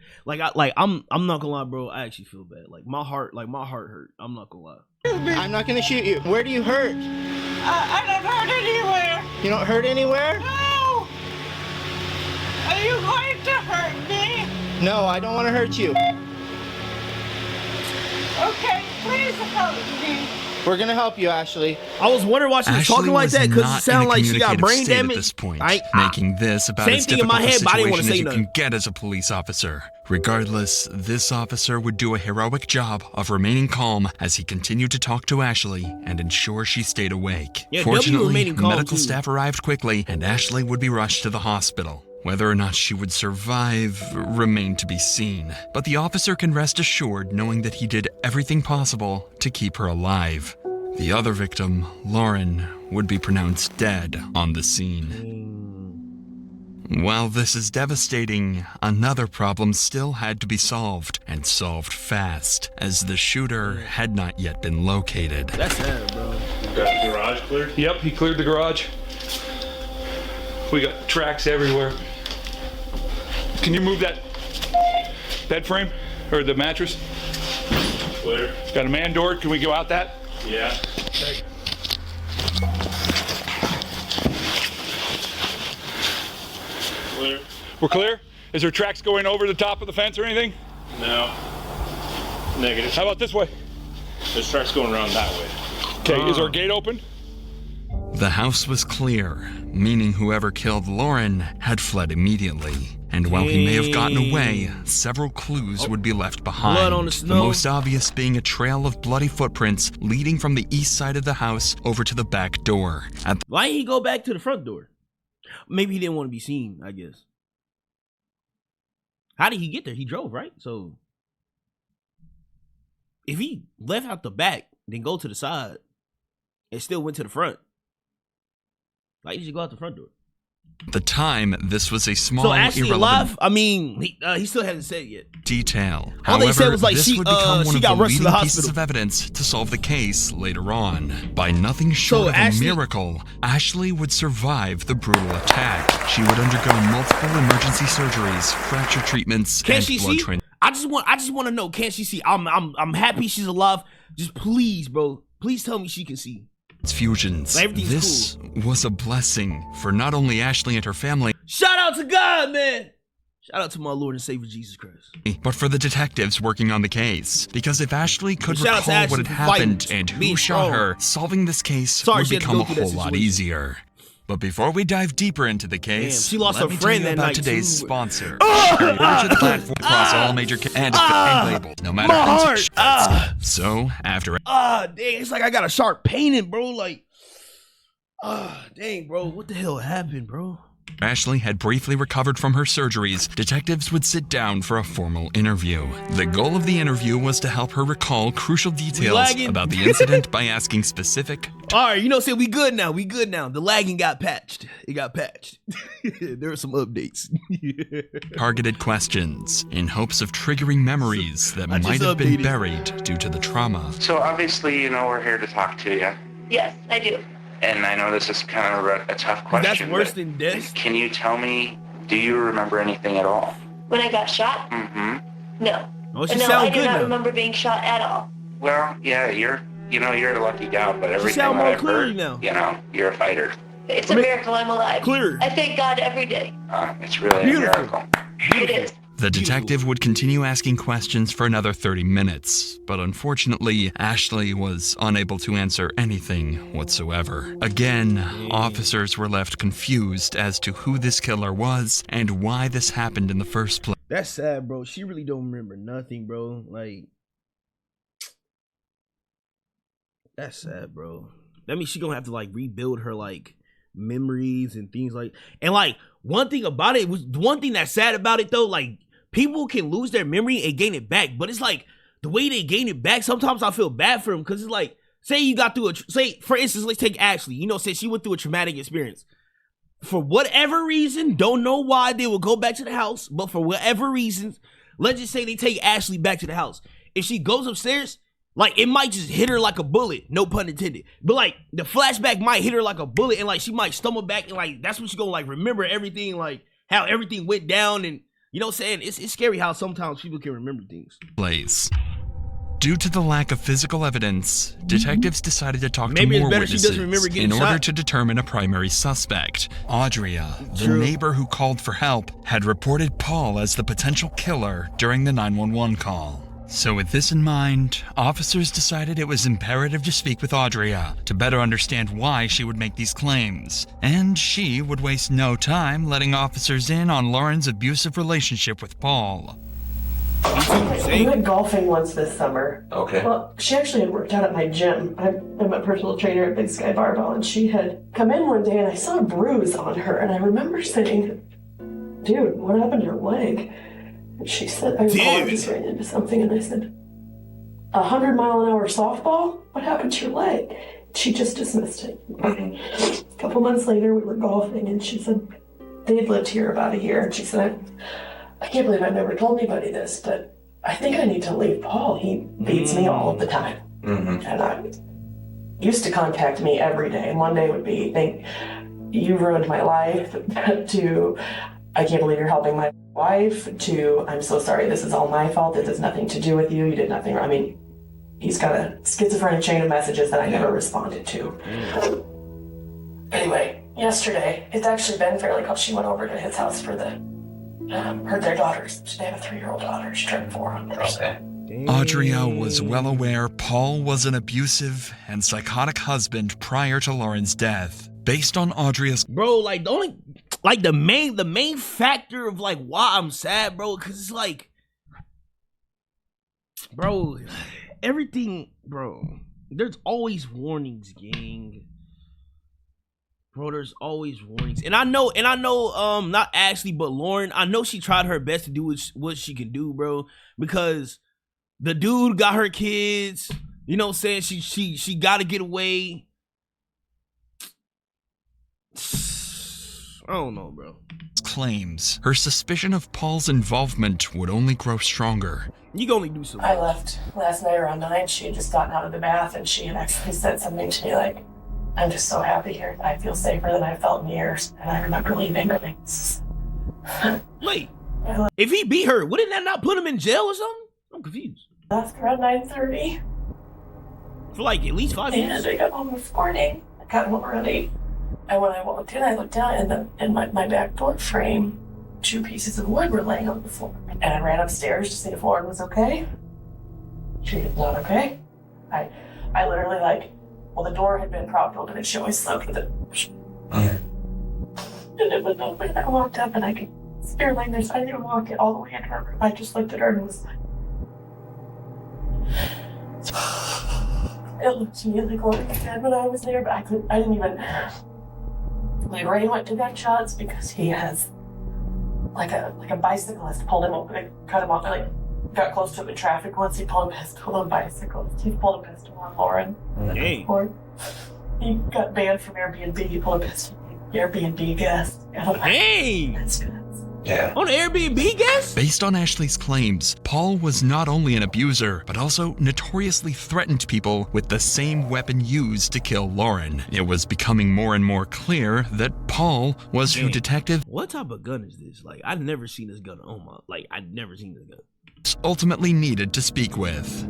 I'm not gonna lie, bro. I actually feel bad. Like my heart hurt. I'm not gonna lie. I'm not gonna shoot you. Where do you hurt? I don't hurt anywhere. You don't hurt anywhere? No. Are you going to hurt me? No, I don't want to hurt you. Okay, please help me. We're gonna help you, Ashley. I was wondering why she was Ashley talking like that, because it sounded like she got brain state damage. At this point, making this about same as thing in difficult my head, a but I didn't want to situation say as you nothing. can get as a police officer. Regardless, this officer would do a heroic job of remaining calm as he continued to talk to Ashley and ensure she stayed awake. Yeah, W Fortunately, remaining calm, medical too. staff arrived quickly and Ashley would be rushed to the hospital. Whether or not she would survive remained to be seen, but the officer can rest assured knowing that he did everything possible to keep her alive. The other victim, Lauren, would be pronounced dead on the scene. While this is devastating, another problem still had to be solved, and solved fast, as the shooter had not yet been located. That's sad, bro. Got the garage cleared? Yep, he cleared the garage. We got tracks everywhere. Can you move that bed frame or the mattress? Clear. Got a man door. Can we go out that? Yeah. Okay. Clear. We're clear? Is there tracks going over the top of the fence or anything? No. Negative. How about this way? There's tracks going around that way. Okay, is our gate open? The house was clear, meaning whoever killed Lauren had fled immediately. And while he may have gotten away, several clues would be left behind. Blood on the snow. most obvious being a trail of bloody footprints leading from the east side of the house over to the back door. Why didn't he go back to the front door? Maybe he didn't want to be seen, I guess. How did he get there? He drove, right? So if he left out the back, then go to the side, and still went to the front, why did you go out the front door? At the time, this was a small, So Ashley irrelevant alive? I mean, he still hasn't said it yet. detail. All they However, said was like this she would become one got of the rushed to leading the pieces hospital. of evidence to solve the case later on. By nothing short of Ashley- a miracle, Ashley would survive the brutal attack. She would undergo multiple emergency surgeries, fracture treatments, Can and she blood see? I just want to know. Can she see? I'm happy she's alive. Just please, bro. Please tell me she can see. transfusions. Everything's This was a blessing for not only Ashley and her family, Shout out to God, man. Shout out to my Lord and Savior Jesus Christ. but for the detectives working on the case. Because if Ashley could Shout out to recall Ashley what had for happened fighting, and who being shot strong. her, solving this case Sorry would she had to become go a through that whole lot situation. easier. But before we dive deeper into the case, Damn, she lost let her me friend tell you that about night, today's too. sponsor. Order to the platform across all major and labels, no matter my how heart. So after Dang, it's like I got a sharp pain in, bro. Like, dang, bro, what the hell happened, bro? Ashley had briefly recovered from her surgeries, detectives would sit down for a formal interview. The goal of the interview was to help her recall crucial details lagging? about the incident by asking specific, All right, say we good now. We good now. The lagging got patched. It got patched. There were some updates. targeted questions in hopes of triggering memories that I just might have been updated. buried due to the trauma. So obviously, we're here to talk to you. Yes, I do. And I know this is kind of a tough question. That's worse but than death. Can you tell me, do you remember anything at all? When I got shot? Mm-hmm. No. Oh, she no, sound I do good not now. remember being shot at all. Well, yeah, you're a lucky gal, but everything sound that more I've clear heard, now. You're a fighter. It's a miracle I'm alive. Clear. I thank God every day. It's really Beautiful. a miracle. It is. The detective would continue asking questions for another 30 minutes, but unfortunately, Ashley was unable to answer anything whatsoever. Again, officers were left confused as to who this killer was and why this happened in the first place. That's sad, bro. She really don't remember nothing, bro. Like, that's sad, bro. That means she gonna have to rebuild her memories and things and one thing about it was one thing that's sad about it though, people can lose their memory and gain it back, but it's the way they gain it back, sometimes I feel bad for them because it's say you got through say for instance, let's take Ashley, say she went through a traumatic experience. For whatever reason, don't know why they will go back to the house, but for whatever reason, let's just say they take Ashley back to the house. If she goes upstairs, it might just hit her like a bullet, no pun intended. But the flashback might hit her like a bullet and she might stumble back and that's when she gonna remember everything, how everything went down and you know what I'm saying? It's scary how sometimes people can remember things. Due to the lack of physical evidence, detectives decided to talk Maybe to it's more better she doesn't witnesses remember getting in order shot. to determine a primary suspect. Audria, the True. neighbor who called for help, had reported Paul as the potential killer during the 911 call. So with this in mind, officers decided it was imperative to speak with Audria to better understand why she would make these claims. And she would waste no time letting officers in on Lauren's abusive relationship with Paul. We went golfing once this summer. Okay. Well, she actually had worked out at my gym. I'm a personal trainer at Big Sky Barbell, and she had come in one day and I saw a bruise on her, and I remember saying, dude, what happened to your leg? And she said, I just ran into something, and I said, 100-mile-an-hour softball? What happened to your leg? She just dismissed it. A couple months later, we were golfing, and she said, they had lived here about a year, and she said, I can't believe I've never told anybody this, but I think I need to leave Paul. He beats me all of the time. And I used to contact me every day, and one day would be, think, you ruined my life, to, I can't believe you're helping my wife, to, I'm so sorry, this is all my fault, this has nothing to do with you, you did nothing wrong. I mean, he's got a schizophrenic chain of messages that I never responded to. Anyway, yesterday, it's actually been fairly close. She went over to his house for the their daughters. They have a 3-year-old daughter. She turned 4 on Thursday. Audria was well aware Paul was an abusive and psychotic husband prior to Lauren's death. Based on Audria's... Bro, like, the only... Like, the main factor of, like, why I'm sad, bro, because it's like... Bro, everything... Bro, there's always warnings, gang. Bro, there's always warnings. And I know, not Ashley, but Lauren, I know she tried her best to do what she can do, bro. Because the dude got her kids. You know what I'm saying? She got to get away. I don't know, bro. Claims her suspicion of Paul's involvement would only grow stronger. You can only do so much. I left last night around 9. She had just gotten out of the bath, and she had actually said something to me like, I'm just so happy here. I feel safer than I felt in years. And I remember leaving. Wait, if he beat her, wouldn't that not put him in jail or something? I'm confused. Left around 9:30. For like at least 5 years. And I got home this morning. I got home around 8. And when I walked in, I looked down, and in my back door frame, 2 pieces of wood were laying on the floor. And I ran upstairs to see if Lauren was okay. She was not okay. I literally well, the door had been propped open, and she always slept with it. And it was open, and I walked up, and I could see her laying there, so I didn't even walk it all the way into her room. I just looked at her and was like... It looked to me like Lauren was dead when I was there, but I didn't even... My brain went to gunshots because he has... Like a bicyclist pulled him over and cut him off. I got close to him in traffic once. He pulled a pistol on bicycles. He pulled a pistol on Lauren. Dang. He got banned from Airbnb. He pulled a pistol on Airbnb guest. Dang! Yeah. On Airbnb guest? Based on Ashley's claims, Paul was not only an abuser, but also notoriously threatened people with the same weapon used to kill Lauren. It was becoming more and more clear that Paul was who detective... What type of gun is this? Like, I've never seen this gun on my... Like, I've never seen this gun. ...ultimately needed to speak with.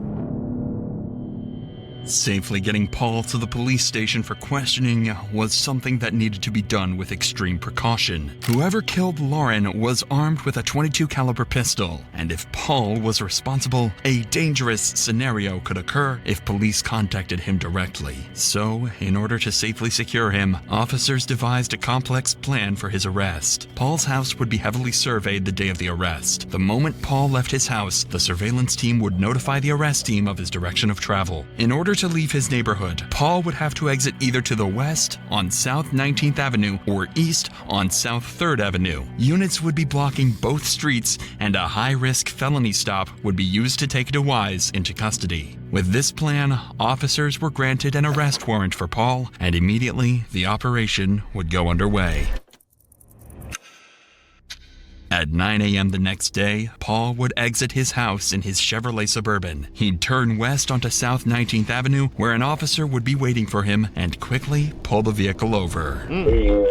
Safely getting Paul to the police station for questioning was something that needed to be done with extreme precaution. Whoever killed Lauren was armed with a .22 caliber pistol, and if Paul was responsible, a dangerous scenario could occur if police contacted him directly. So, in order to safely secure him, officers devised a complex plan for his arrest. Paul's house would be heavily surveyed the day of the arrest. The moment Paul left his house, the surveillance team would notify the arrest team of his direction of travel. In order to leave his neighborhood, Paul would have to exit either to the west on South 19th Avenue or east on South 3rd Avenue. Units would be blocking both streets, and a high-risk felony stop would be used to take DeWise into custody. With this plan, officers were granted an arrest warrant for Paul, and immediately the operation would go underway. At 9 a.m. the next day, Paul would exit his house in his Chevrolet Suburban. He'd turn west onto South 19th Avenue, where an officer would be waiting for him, and quickly pull the vehicle over. Okay,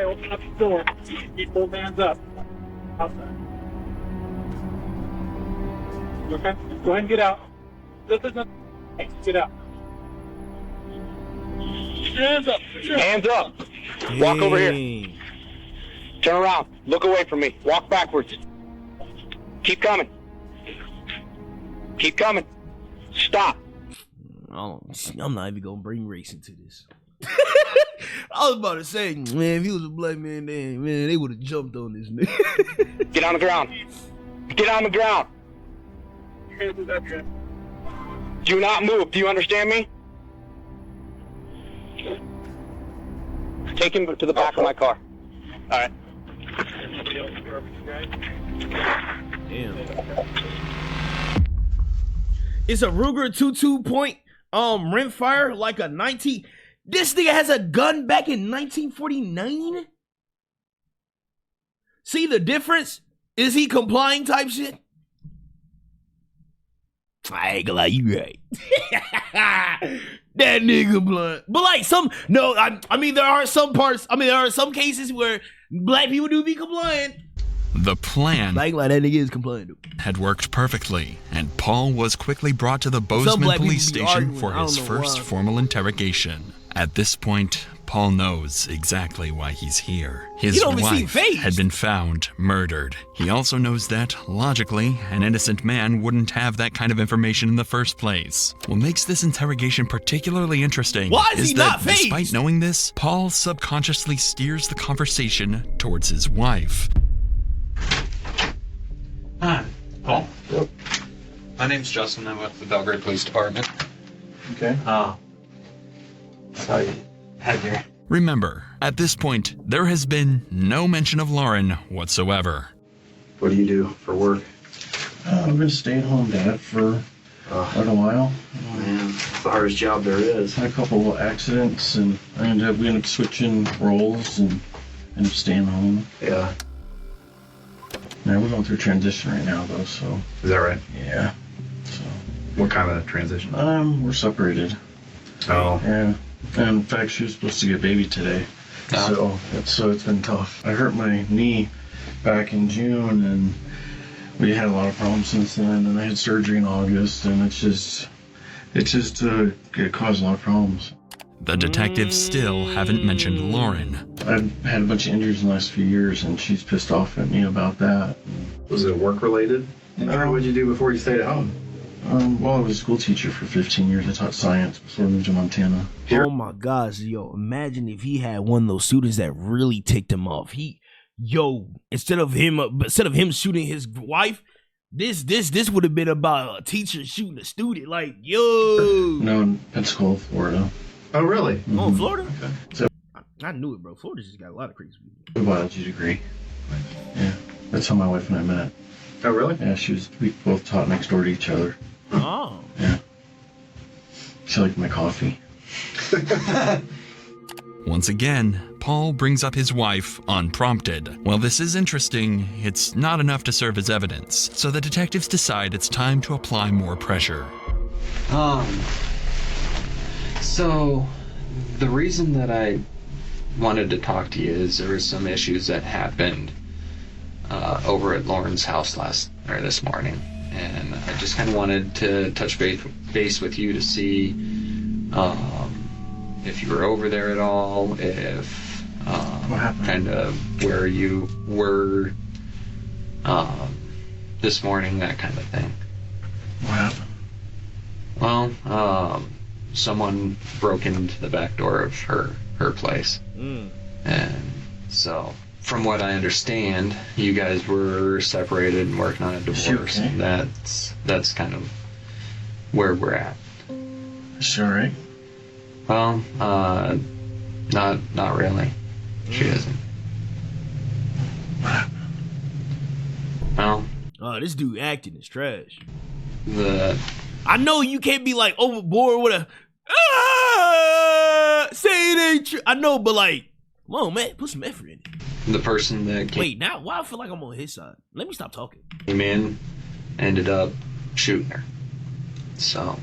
open up the door. Keep both hands up. Outside. Okay, go ahead and get out. Get out. Hands up. Hands up. Walk over here. Turn around. Look away from me. Walk backwards. Keep coming. Keep coming. Stop. I'm not even gonna bring race into this. I was about to say, man, if he was a black man, then man, they would have jumped on this man. Get on the ground. Get on the ground. Do not move. Do you understand me? Take him to the back of my car. All right. Damn. It's a Ruger 22 point rimfire like a 19. This nigga has a gun back in 1949. See the difference? Is he complying type shit? I ain't gonna lie, you right. That nigga blunt. But like I mean there are some parts, there are some cases where black people do be compliant. The plan I ain't like that nigga is compliant. had worked perfectly, and Paul was quickly brought to the Bozeman police station for his first formal interrogation. At this point, Paul knows exactly why he's here. His wife had been found murdered. He also knows that, logically, an innocent man wouldn't have that kind of information in the first place. What makes this interrogation particularly interesting is that, despite knowing this, Paul subconsciously steers the conversation towards his wife. Hi, Paul. Yep. My name's Justin. I'm with the Belgrade Police Department. Okay. So you had your... Remember, at this point, there has been no mention of Lauren whatsoever. What do you do for work? I've been a stay-at-home dad for quite a while. Man, it's the hardest job there is. Had a couple of accidents, and we ended up switching roles and ended up staying home. Yeah. Yeah, we're going through a transition right now, though, so... Is that right? Yeah. So... What kind of transition? We're separated. Oh. Yeah. And in fact, she was supposed to get a baby today. So it's been tough. I hurt my knee back in June, and we had a lot of problems since then, and I had surgery in August, and it caused a lot of problems. The detectives still haven't mentioned Lauren. I've had a bunch of injuries in the last few years, and she's pissed off at me about that. Was it work-related? What did you do before you stayed at home? Well, I was a school teacher for 15 years. I taught science before I moved to Montana. Oh my gosh, yo, imagine if he had one of those students that really ticked him off. Instead of him shooting his wife, this would have been about a teacher shooting a student. Like, yo. No, in Pensacola, Florida. Oh, really? Mm-hmm. Oh, Florida? Okay. So, I knew it, bro. Florida just got a lot of crazy people. A biology degree. Yeah, that's how my wife and I met. Oh, really? Yeah, we both taught next door to each other. Oh. Yeah. She liked my coffee. Once again, Paul brings up his wife unprompted. While this is interesting, it's not enough to serve as evidence, so the detectives decide it's time to apply more pressure. So, the reason that I wanted to talk to you is there were some issues that happened over at Lauren's house this morning, and I just kind of wanted to touch base with you to see if you were over there at all, if kind of where you were this morning, that kind of thing. What happened? Well, someone broke into the back door of her place, and so from what I understand, you guys were separated and working on a divorce. Okay? And that's kind of where we're at. Is she alright? Well, not really. She isn't. What happened? Well, oh, this dude acting is trash. I know you can't be like overboard with say it ain't true. I know, but like, come on, man, put some effort in it. The person that wait, now why I feel like I'm on his side? Let me stop talking. Came in, ended up shooting her. So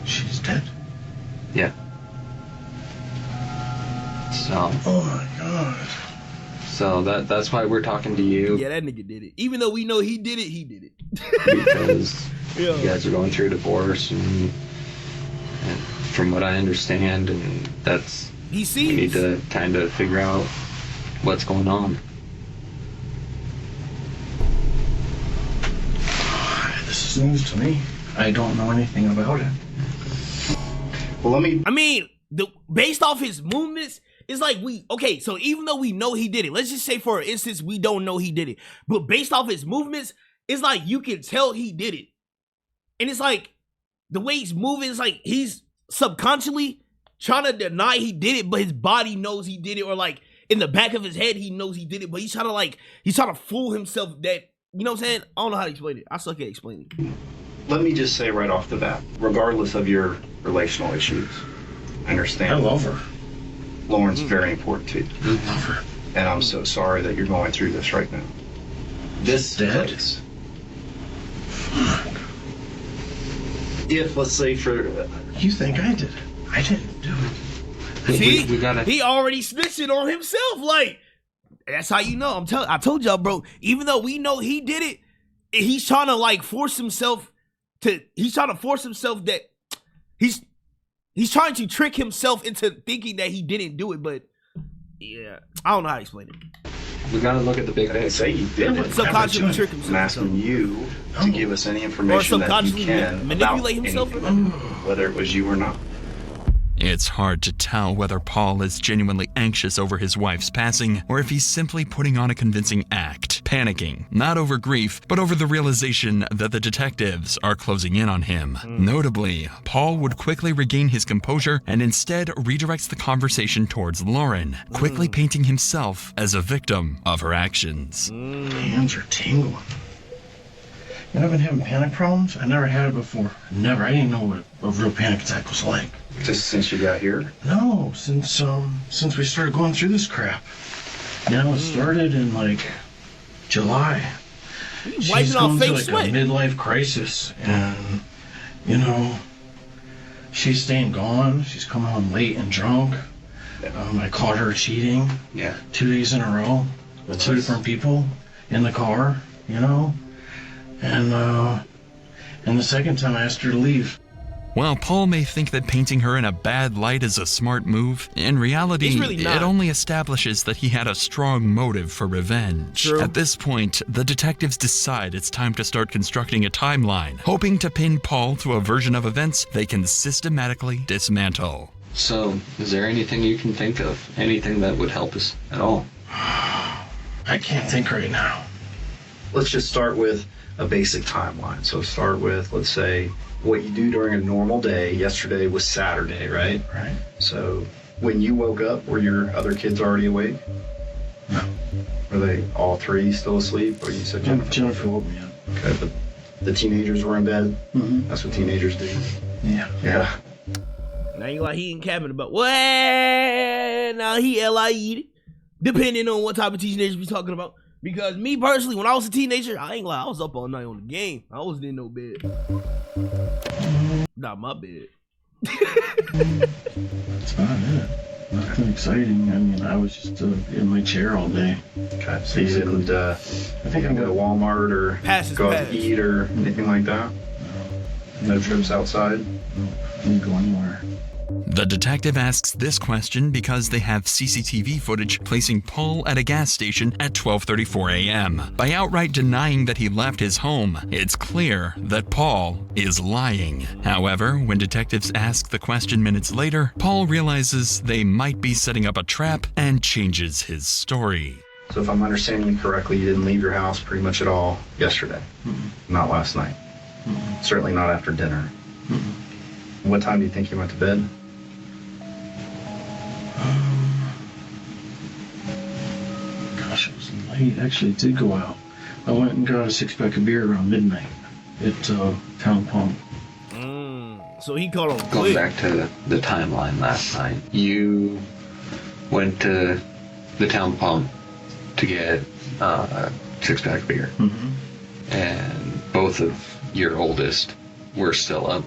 she's dead. Yeah. So. Oh my god. So that's why we're talking to you. Yeah, that nigga did it. Even though we know he did it. Because you guys are going through a divorce, and from what I understand, and we need to kind of figure out what's going on. news to me. I don't know anything about it. Well, let me. I mean, based off his movements, it's like so even though we know he did it, let's just say for instance, we don't know he did it. But based off his movements, it's like you can tell he did it. And it's like the way he's moving, it's like he's subconsciously trying to deny he did it, but his body knows he did it, or like in the back of his head, he knows he did it, but he's trying to fool himself that, you know what I'm saying? I don't know how to explain it. I suck at explaining it. Let me just say right off the bat, regardless of your relational issues, I understand. I love her. Lauren's very important to you. I love her. And I'm so sorry that you're going through this right now. This place. If, let's say, You think I did it? I didn't do it. See? He already snitching on himself. Like, that's how you know. I told y'all, bro, even though we know he did it, he's trying to like force himself that he's trying to trick himself into thinking that he didn't do it, but yeah, I don't know how to explain it. We gotta look at the big picture. Say you did it. Subconsciously trick himself. I'm asking you to give us any information that you can manipulate himself, whether it was you or not. It's hard to tell whether Paul is genuinely anxious over his wife's passing or if he's simply putting on a convincing act, panicking, not over grief, but over the realization that the detectives are closing in on him. Notably, Paul would quickly regain his composure and instead redirects the conversation towards Lauren, quickly painting himself as a victim of her actions. My hands are tingling. You know, I've been having panic problems. I never had it before. Never. I didn't know what a real panic attack was like. Just since you got here? No, since we started going through this crap. You know, it started in like July. She's going through like a midlife crisis, and you know, she's staying gone. She's coming home late and drunk. I caught her cheating. Yeah. 2 days in a row with 2 different people in the car. You know. And the second time I asked her to leave. While Paul may think that painting her in a bad light is a smart move, in reality, it only establishes that he had a strong motive for revenge. True. At this point, the detectives decide it's time to start constructing a timeline, hoping to pin Paul to a version of events they can systematically dismantle. So, is there anything you can think of? Anything that would help us at all? I can't think right now. Let's just start with a basic timeline. So start with, let's say, what you do during a normal day. Yesterday was Saturday, right? Right. So when you woke up, were your other kids already awake? No. Were they all 3 still asleep? Or you said Jennifer? Jennifer woke me up. Okay, but the teenagers were in bed? Mm-hmm. That's what teenagers do. Yeah. Yeah. Now you like he in cabin about what? Now he LIE'd, depending on what type of teenagers we talking about. Because me personally, when I was a teenager, I ain't lie, I was up all night on the game. I wasn't in no bed. Not my bed. That's not it. Nothing exciting. I mean, I was just in my chair all day. Okay, so you didn't, I think I'm going to Walmart or go out to eat or anything like that? No trips outside? No, I didn't go anywhere. The detective asks this question because they have CCTV footage placing Paul at a gas station at 12:34 a.m. By outright denying that he left his home, it's clear that Paul is lying. However, when detectives ask the question minutes later, Paul realizes they might be setting up a trap and changes his story. So if I'm understanding you correctly, you didn't leave your house pretty much at all yesterday? Mm-hmm. Not last night? Mm-hmm. Certainly not after dinner? Mm-hmm. What time do you think you went to bed? Gosh, it was late. Actually, it did go out. I went and got a 6-pack of beer around midnight at Town Pump. So he called him Going back to the timeline last night, you went to the Town Pump to get a 6-pack of beer. Mm-hmm. And both of your oldest were still up.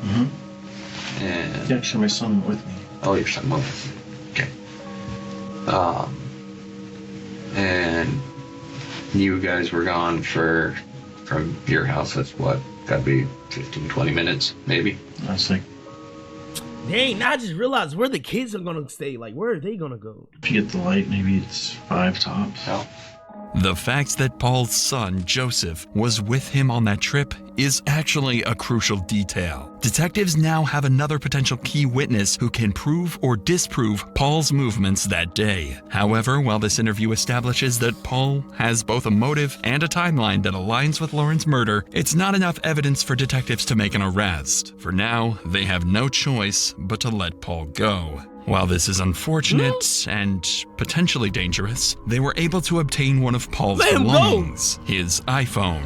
Mm-hmm. And yeah, actually, my son went with me. Oh, your son went with you. Okay. And you guys were gone from your house, that's what, gotta be 15, 20 minutes, maybe? That's like... Dang, now I just realized where the kids are gonna stay. Like, where are they gonna go? If you get the light, maybe it's 5 tops. Oh. The fact that Paul's son, Joseph, was with him on that trip is actually a crucial detail. Detectives now have another potential key witness who can prove or disprove Paul's movements that day. However, while this interview establishes that Paul has both a motive and a timeline that aligns with Lauren's murder, it's not enough evidence for detectives to make an arrest. For now, they have no choice but to let Paul go. While this is unfortunate and potentially dangerous, they were able to obtain one of Paul's belongings, his iPhone.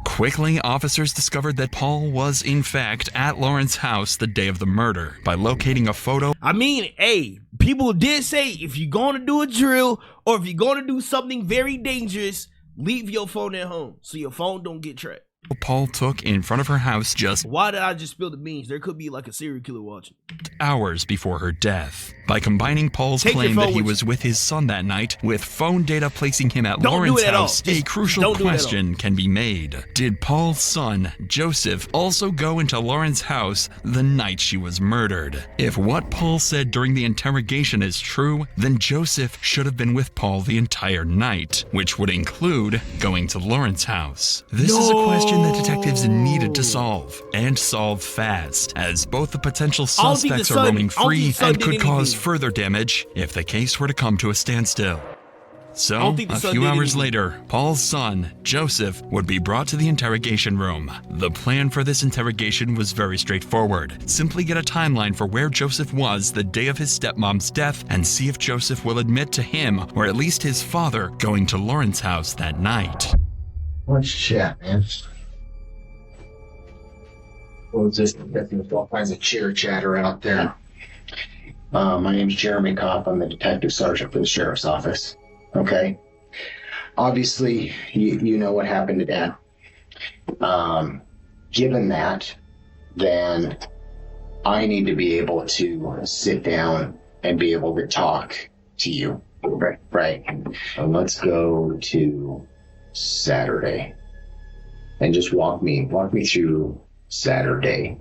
Quickly, officers discovered that Paul was in fact at Lauren's house the day of the murder by locating a photo. I mean, hey, people did say if you're going to do a drill or if you're going to do something very dangerous, leave your phone at home so your phone don't get tracked. Paul took in front of her house just why did I just spill the beans? There could be like a serial killer watching. Hours before her death. By combining Paul's claim that he was with his son that night with phone data placing him at Lauren's house, a crucial question can be made. Did Paul's son, Joseph, also go into Lauren's house the night she was murdered? If what Paul said during the interrogation is true, then Joseph should have been with Paul the entire night, which would include going to Lauren's house. This is a question that detectives needed to solve, and solve fast, as both the potential suspects are roaming free and could cause further damage if the case were to come to a standstill. So, a few hours later, Paul's son, Joseph, would be brought to the interrogation room. The plan for this interrogation was very straightforward. Simply get a timeline for where Joseph was the day of his stepmom's death and see if Joseph will admit to him, or at least his father, going to Lauren's house that night. Let's chat, man. Well, just there's all kinds of chitter chatter out there. My name's Jeremy Kopp. I'm the detective sergeant for the sheriff's office. Okay. Obviously, you know what happened to Dad. Given that, then I need to be able to sit down and be able to talk to you. Right. So let's go to Saturday and just walk me through Saturday.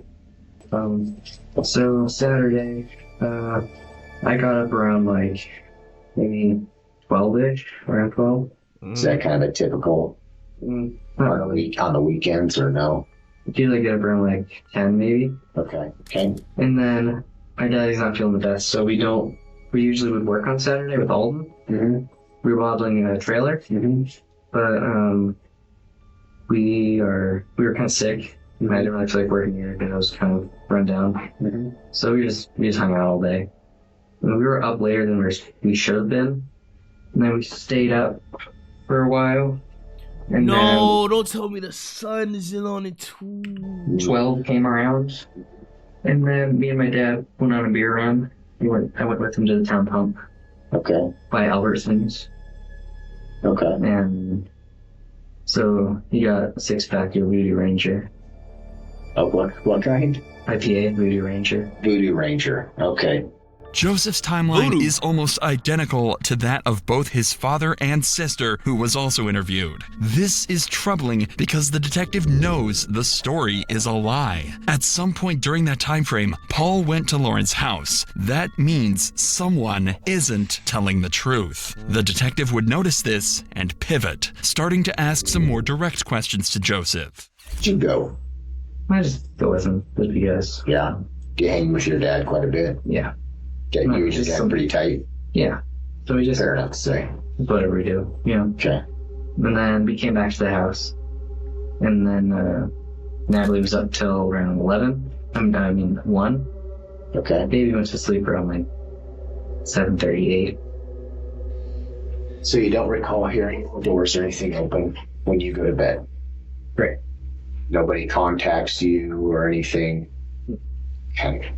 So Saturday, I got up around like maybe 12-ish, around 12. Is that kind of a typical on the weekends or no? Usually get up around like 10 maybe. Okay. And then my daddy's not feeling the best, so we usually would work on Saturday with Alden. Mm-hmm. We were wobbling a trailer. Mm-hmm. But we were kind of sick. I didn't really feel like working here because I was kind of run down. Mm-hmm. So we just hung out all day. And we were up later than we should have been. And then we stayed up for a while. And don't tell me the sun is in on it too. 12 came around. And then me and my dad went on a beer run. I went with him to the town pump. Okay. By Albertsons. Okay. And so he got a 6-pack of Voodoo Ranger. Of what kind? IPA, Voodoo Ranger. Voodoo Ranger. Okay. Joseph's timeline is almost identical to that of both his father and sister, who was also interviewed. This is troubling because the detective knows the story is a lie. At some point during that time frame, Paul went to Lauren's house. That means someone isn't telling the truth. The detective would notice this and pivot, starting to ask some more direct questions to Joseph. Did you go? I just go with him, with you guys. Yeah. Do you hang with your dad quite a bit? Yeah. Okay, you and your dad pretty tight? Yeah. So we just... Fair enough to say. Whatever we do, you know. Okay. And then we came back to the house. And then Natalie was up till around 11. 1. Okay. Baby went to sleep around like 7:38. So you don't recall hearing doors or anything open when you go to bed? Right. Nobody contacts you or anything? Okay.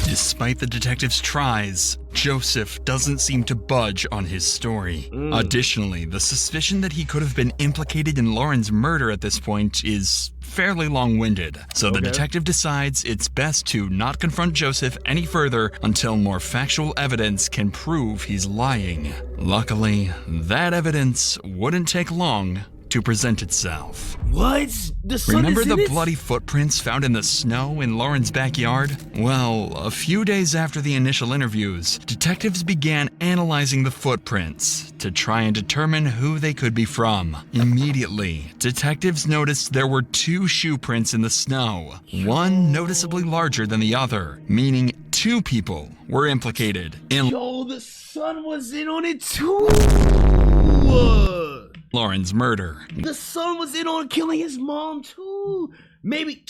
Despite the detective's tries, Joseph doesn't seem to budge on his story. Additionally, the suspicion that he could have been implicated in Lauren's murder at this point is fairly long-winded, so the detective decides it's best to not confront Joseph any further until more factual evidence can prove he's lying. Luckily, that evidence wouldn't take long to present itself. What? The sun Remember is in the it? bloody footprints found in the snow in Lauren's backyard? Well, a few days after the initial interviews, detectives began analyzing the footprints to try and determine who they could be from. Immediately, detectives noticed there were 2 shoe prints in the snow, one noticeably larger than the other, meaning 2 people were implicated in the sun was in on it too. Lauren's murder. The son was in on killing his mom too. Maybe.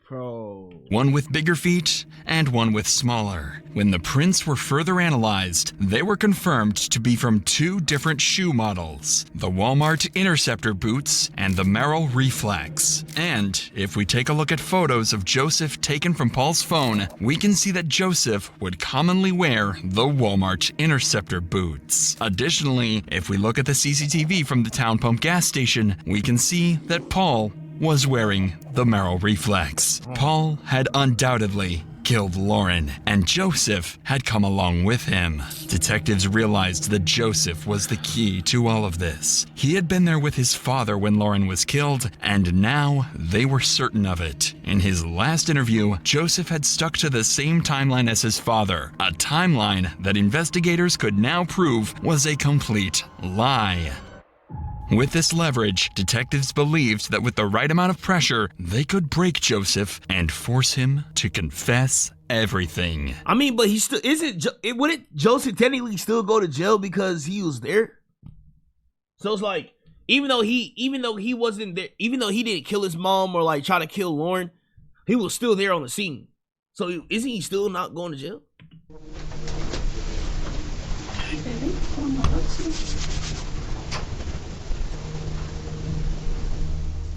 Bro. One with bigger feet and one with smaller. When the prints were further analyzed, they were confirmed to be from 2 different shoe models, the Walmart Interceptor boots and the Merrill Reflex. And if we take a look at photos of Joseph taken from Paul's phone, we can see that Joseph would commonly wear the Walmart Interceptor boots. Additionally, if we look at the CCTV from the Town Pump gas station, we can see that Paul was wearing the Merrill Reflex. Paul had undoubtedly killed Lauren, and Joseph had come along with him. Detectives realized that Joseph was the key to all of this. He had been there with his father when Lauren was killed, and now they were certain of it. In his last interview, Joseph had stuck to the same timeline as his father, a timeline that investigators could now prove was a complete lie. With this leverage, detectives believed that with the right amount of pressure, they could break Joseph and force him to confess everything. I mean, but he still wouldn't Joseph technically still go to jail because he was there? So it's like, even though he wasn't there, even though he didn't kill his mom or like try to kill Lauren, he was still there on the scene. So isn't he still not going to jail?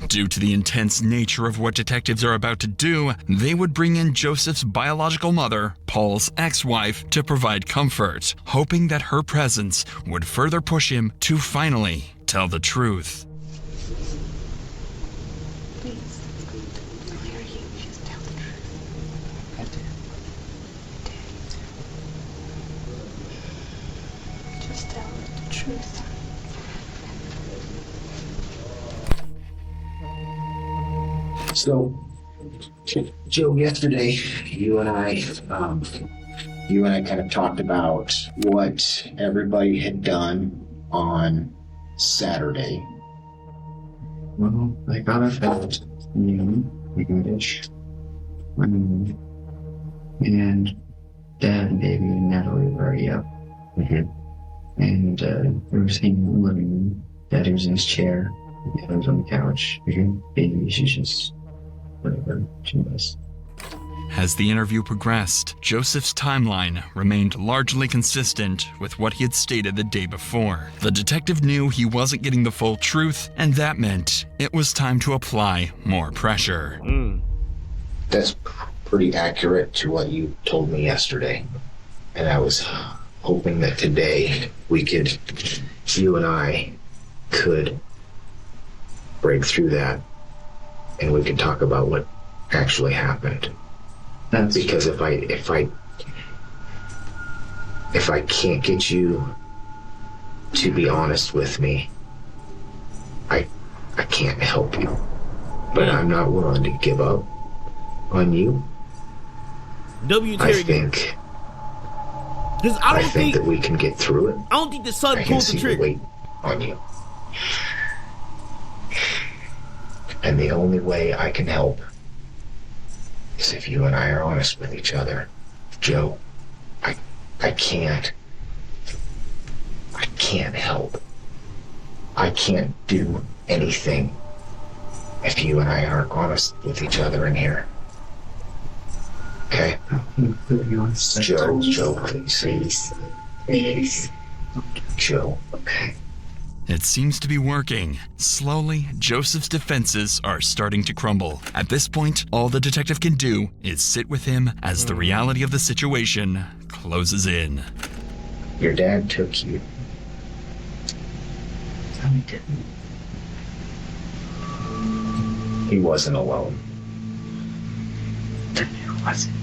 Due to the intense nature of what detectives are about to do, they would bring in Joseph's biological mother, Paul's ex-wife, to provide comfort, hoping that her presence would further push him to finally tell the truth. Just tell the truth. So, Joe, yesterday you and I kind of talked about what everybody had done on Saturday. Well, I got up at noon, ish, and Dad and Baby and Natalie were already up. And we were sitting in the living room. Daddy was in his chair. Dad was on the couch. Baby, she's just whatever she was. As the interview progressed, Joseph's timeline remained largely consistent with what he had stated the day before. The detective knew he wasn't getting the full truth, and that meant it was time to apply more pressure. That's pretty accurate to what you told me yesterday. And I was hoping that today you and I could break through that and we could talk about what actually happened. Because if I can't get you to be honest with me, I can't help you. But I'm not willing to give up on you. I think that we can get through it. I don't think the son pulled the trigger. Weight on you. And the only way I can help is if you and I are honest with each other. Joe, I can't help. I can't do anything if you and I aren't honest with each other in here. Okay? Joe, please. Joe, okay. It seems to be working. Slowly, Joseph's defenses are starting to crumble. At this point, all the detective can do is sit with him as the reality of the situation closes in. Your dad took you. No, he didn't. He wasn't alone. Then who was it?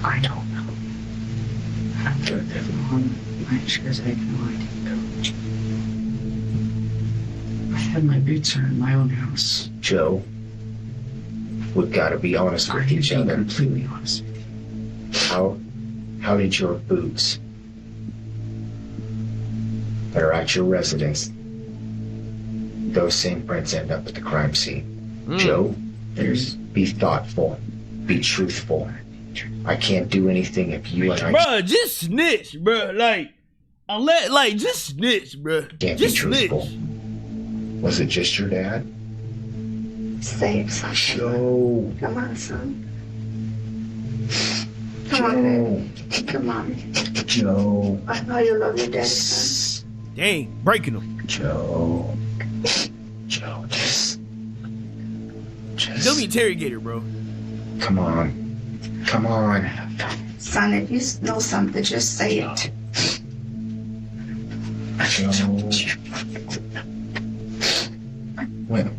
I don't know. After everyone, I sure as I have no idea. I And my boots are in my own house. Joe, we've got to be honest with each other. Completely honest with you. How did your boots that are at your residence, those same prints end up at the crime scene? Joe, be thoughtful, be truthful. I can't do anything if you and I... Bruh, just snitch, bruh. Just snitch, bruh. Can't just be truthful. Was it just your dad? Save something. Joe. Come on, son. Come on, man. Come on. Joe. I know you love your daddy, son. Dang, breaking him. Joe, just... Don't be interrogator, bro. Come on. Son, if you know something, just say it. Joe.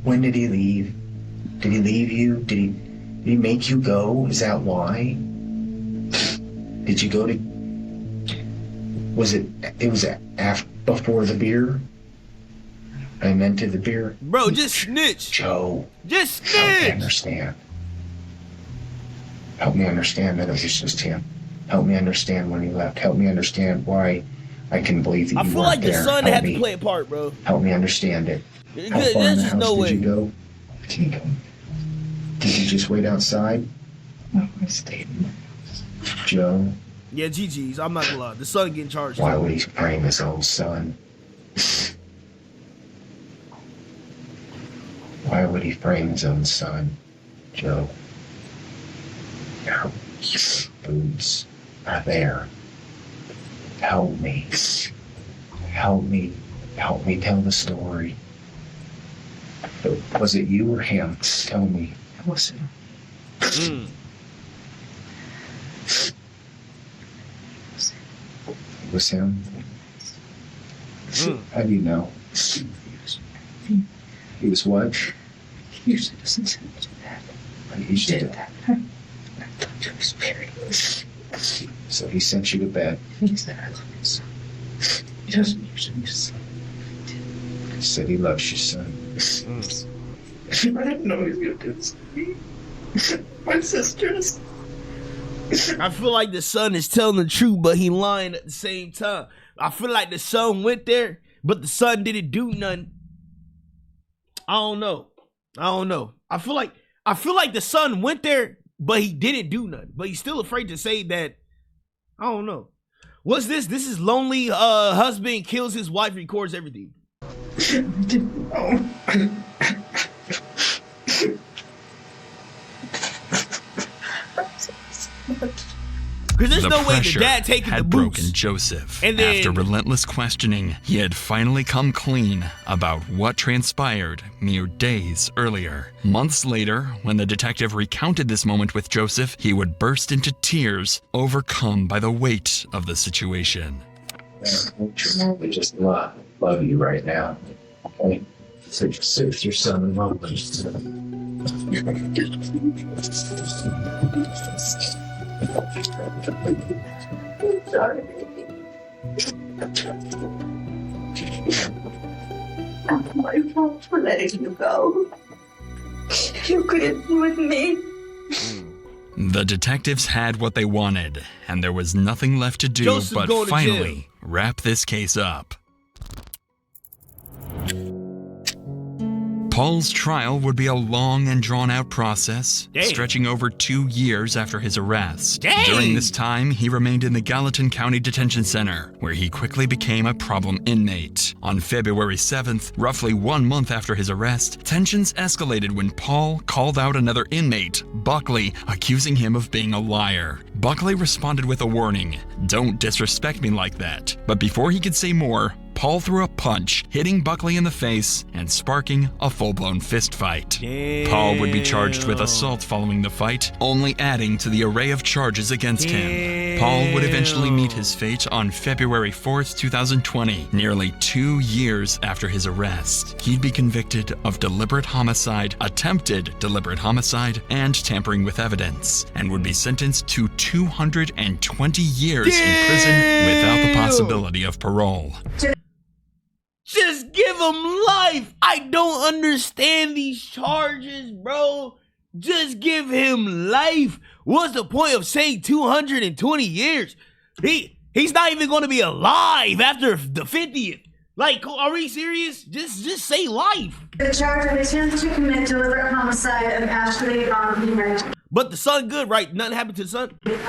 When did he leave? Did he leave you? Did he make you go? Is that why? Did you go to... Was it before the beer? I meant to the beer? Bro, just snitch. Joe. Just snitch. Help me understand. Help me understand that it was just him. Help me understand when he left. Help me understand why I can believe that you weren't there. I feel like the son Help had me. to play a part, bro. Help me understand it. How far in the house did you go? Did you just wait outside? No, I stayed in my house. Joe, Yeah, GG's. I'm not gonna lie. The son getting charged. why would he frame his own son? Why would he frame his own son? Joe, your boots are there. Help me. Help me tell the story. Was it you or him? Tell me. It was him. It was him? How do you know? He was what? He usually doesn't say much of that. He did that. I thought he was married. So he sent you to bed. He said I love you, son. He doesn't usually say. He said he loves you, son. I didn't know he was going to do this to me. My sisters. I feel like the son is telling the truth, but he lying at the same time. I feel like the son went there, but the son didn't do nothing. I don't know. I feel like the son went there, but he didn't do nothing. But he's still afraid to say that. I don't know. What's this? This is lonely husband kills his wife, records everything. I didn't know. Because there's The no way the pressure dad taking the had boots. broken Joseph. And then, After relentless questioning, he had finally come clean about what transpired mere days earlier. Months later, when the detective recounted this moment with Joseph, he would burst into tears, overcome by the weight of the situation. We just love you right now. Okay? So just sit with your son and love him. Sorry. That's my fault for letting you go. You couldn't be with me. The detectives had what they wanted, and there was nothing left to do Joseph but going to finally wrap this case up. Paul's trial would be a long and drawn-out process, stretching over 2 years after his arrest. During this time, he remained in the Gallatin County Detention Center, where he quickly became a problem inmate. On February 7th, roughly 1 month after his arrest, tensions escalated when Paul called out another inmate, Buckley, accusing him of being a liar. Buckley responded with a warning, "Don't disrespect me like that." But before he could say more, Paul threw a punch, hitting Buckley in the face and sparking a full-blown fist fight. Paul would be charged with assault following the fight, only adding to the array of charges against him. Paul would eventually meet his fate on February 4th, 2020, nearly 2 years after his arrest. He'd be convicted of deliberate homicide, attempted deliberate homicide, and tampering with evidence, and would be sentenced to 220 years in prison without the possibility of parole. Just give him life. I don't understand these charges, bro. Just give him life. What's the point of saying 220 years? He's not even going to be alive after the 50th. Like, are we serious? Just say life. The charge of attempt to commit deliberate homicide of Ashley But the son good, right? Nothing happened to the son?